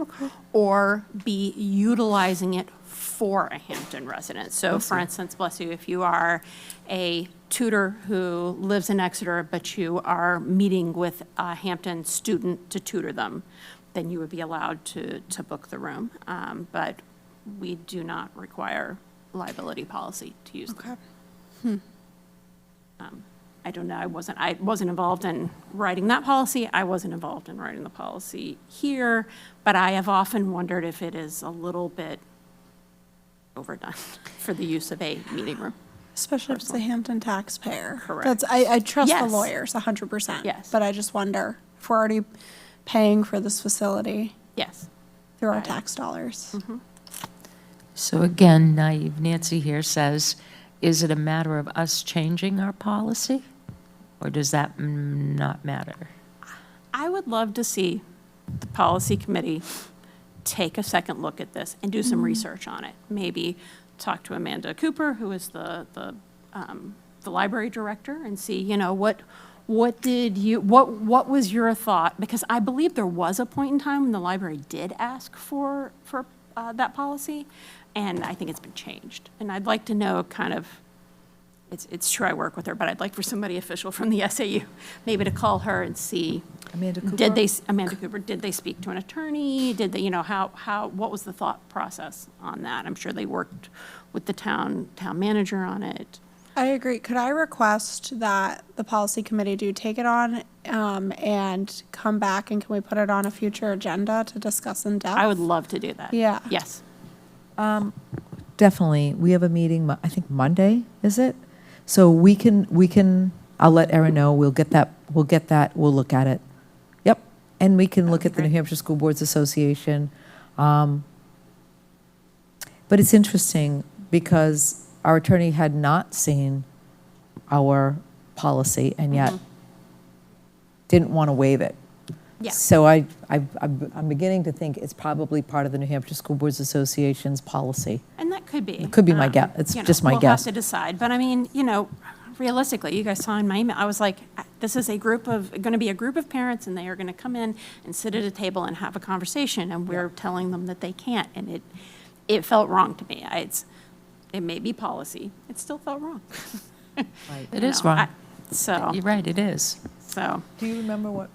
A: or be utilizing it for a Hampton resident. So for instance, bless you, if you are a tutor who lives in Exeter, but you are meeting with a Hampton student to tutor them, then you would be allowed to book the room. But we do not require liability policy to use them. I don't know, I wasn't involved in writing that policy. I wasn't involved in writing the policy here, but I have often wondered if it is a little bit overdone for the use of a meeting room.
I: Especially if it's a Hampton taxpayer.
A: Correct.
I: I trust the
A: Yes.
I: lawyers 100%.
A: Yes.
I: But I just wonder if we're already paying for this facility
A: Yes.
I: through our
A: Right.
I: tax dollars.
H: So again, naive Nancy here says, is it a matter of us changing our policy? Or does that not matter?
A: I would love to see the policy committee take a second look at this and do some research on it. Maybe talk to Amanda Cooper, who is the library director, and see, what was your thought? Because I believe there was a point in time when the library did ask for that policy, and I think it's been changed. And I'd like to know kind of, it's true I work with her, but I'd like for somebody official from the SAU maybe to call her and see.
B: Amanda Cooper?
A: Amanda Cooper, did they speak to an attorney? Did they, what was the thought process on that? I'm sure they worked with the town manager on it.
I: I agree. Could I request that the policy committee do take it on and come back, and can we put it on a future agenda to discuss in depth?
A: I would love to do that.
I: Yeah.
A: Yes.
B: Definitely. We have a meeting, I think Monday, is it? So we can, I'll let Erin know, we'll get that, we'll look at it. Yep. And we can look at the New Hampshire School Boards Association. But it's interesting because our attorney had not seen our policy and yet didn't want to waive it.
A: Yeah.
B: So I'm beginning to think it's probably part of the New Hampshire School Boards Association's policy.
A: And that could be.
B: It could be my guess. It's just my guess.
A: We'll have to decide. But I mean, realistically, you guys saw in my email, I was like, this is going to be a group of parents, and they are going to come in and sit at a table and have a conversation, and we're telling them that they can't. And it felt wrong to me. It may be policy. It still felt wrong.
H: It is wrong.
A: So.
H: You're right, it is.
A: So.
B: Do you remember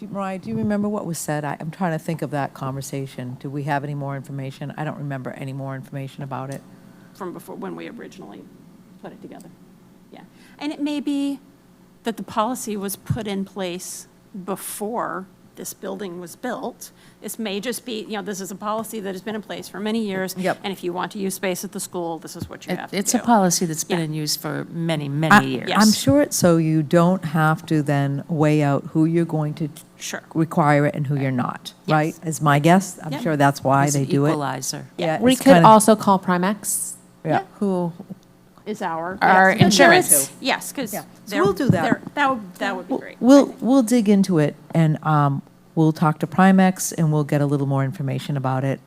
B: Mariah, do you remember what was said? I'm trying to think of that conversation. Do we have any more information? I don't remember any more information about it.
A: From before, when we originally put it together. Yeah. And it may be that the policy was put in place before this building was built. This may just be, this is a policy that has been in place for many years.
B: Yep.
A: And if you want to use space at the school, this is what you have to do.
H: It's a policy that's been
A: Yeah.
H: in use for many, many years.
A: yes.
B: I'm sure it's so you don't have to then weigh out who you're going to
A: Sure.
B: require it and who you're not, right?
A: Yes.
B: Is my guess. I'm
A: Yep.
B: sure that's why
H: It's
B: they
H: an
B: do it.
H: equalizer.
B: Yeah,
N: We
B: it's
N: could
B: kind of-
N: also call Primex.
B: Yeah.
A: Who is our.
N: Our
A: yes.
N: insurance.
A: Yes, because.
B: Yeah. So we'll do that.
A: That would be great.
B: We'll dig into it and we'll talk to Primex and we'll get a little more information about it.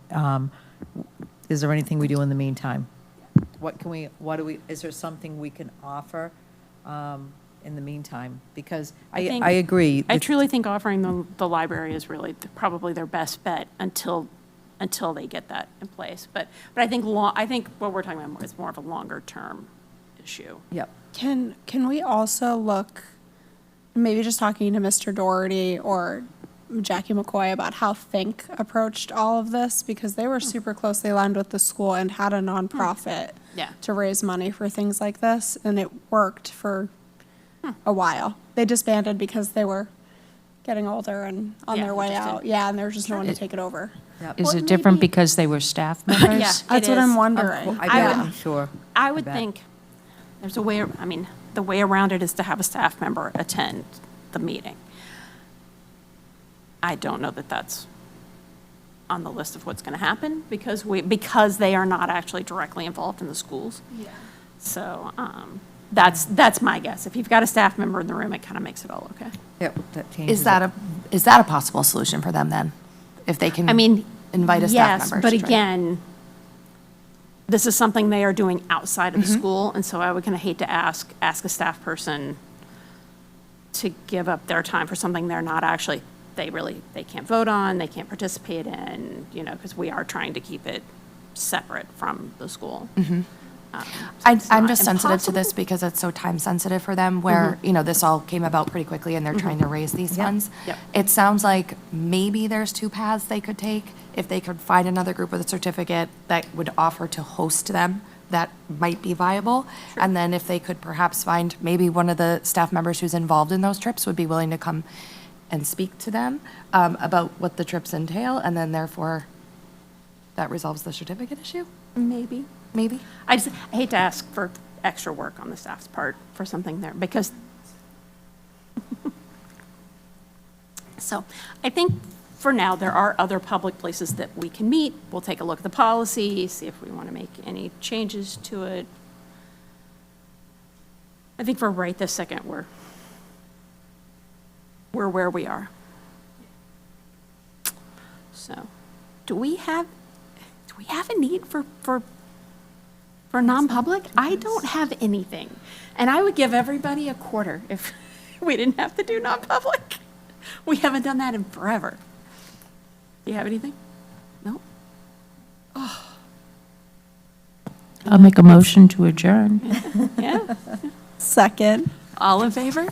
B: Is there anything we do in the meantime? Is there something we can offer in the meantime? Because I
A: think-
B: agree.
A: I truly think offering the library is really probably their best bet until they get that in place. But I think what we're talking about is more of a longer term issue.
B: Yep.
I: Can we also look, maybe just talking to Mr. Doherty or Jackie McCoy about how Fink approached all of this, because they were super closely aligned with the school and had a nonprofit
A: Yeah.
I: to raise money for things like this, and it worked for a while. They disbanded because they were getting older and on
A: Yeah,
I: their way
A: just
I: out. Yeah, and there was just no one to take it over.
H: Is
A: Well,
H: it different
A: maybe-
H: because they were staff members?
A: Yeah.
I: That's
A: It
I: what
A: is.
I: I'm wondering.
B: I'm sure.
A: I would
B: bet.
A: think there's a way, the way around it is to have a staff member attend the meeting. I don't know that that's on the list of what's going to happen because they are not actually directly involved in the schools. Yeah. So that's my guess. If you've got a staff member in the room, it kind of makes it all okay.
B: Yep, that changes.
G: Is that a possible solution for them then? If they can invite a staff member?
A: Yes, but
G: to join?
A: again, this is something they are doing outside of the
G: Mm-hmm.
A: school, and so I would kind of hate to ask a staff person to give up their time for something they're not actually, they can't vote on, they can't participate in, because we are trying to keep it separate from the school.
G: Mm-hmm. I'm just sensitive to this because it's so time sensitive for them where, this all came about pretty quickly and they're trying to raise these funds.
A: Yep.
G: It sounds like maybe there's two paths they could take. If they could find another group with a certificate that would offer to host them, that might be viable. And then if they could perhaps find maybe one of the staff members who's involved in those trips would be willing to come and speak to them about what the trips entail, and then therefore that resolves the certificate issue?
A: Maybe.
G: Maybe?
A: I hate to ask for extra work on the staff's part for something there, because, so, I think for now, there are other public places that we can meet. We'll take a look at the policy, see if we want to make any changes to it. I think for right this second, we're where we are. So, do we have a need for non-public? I don't have anything. And I would give everybody a quarter if we didn't have to do non-public. We haven't done that in forever. Do you have anything? No?
H: I'll make a motion to adjourn.
A: Yeah?
I: Second.
A: All in favor?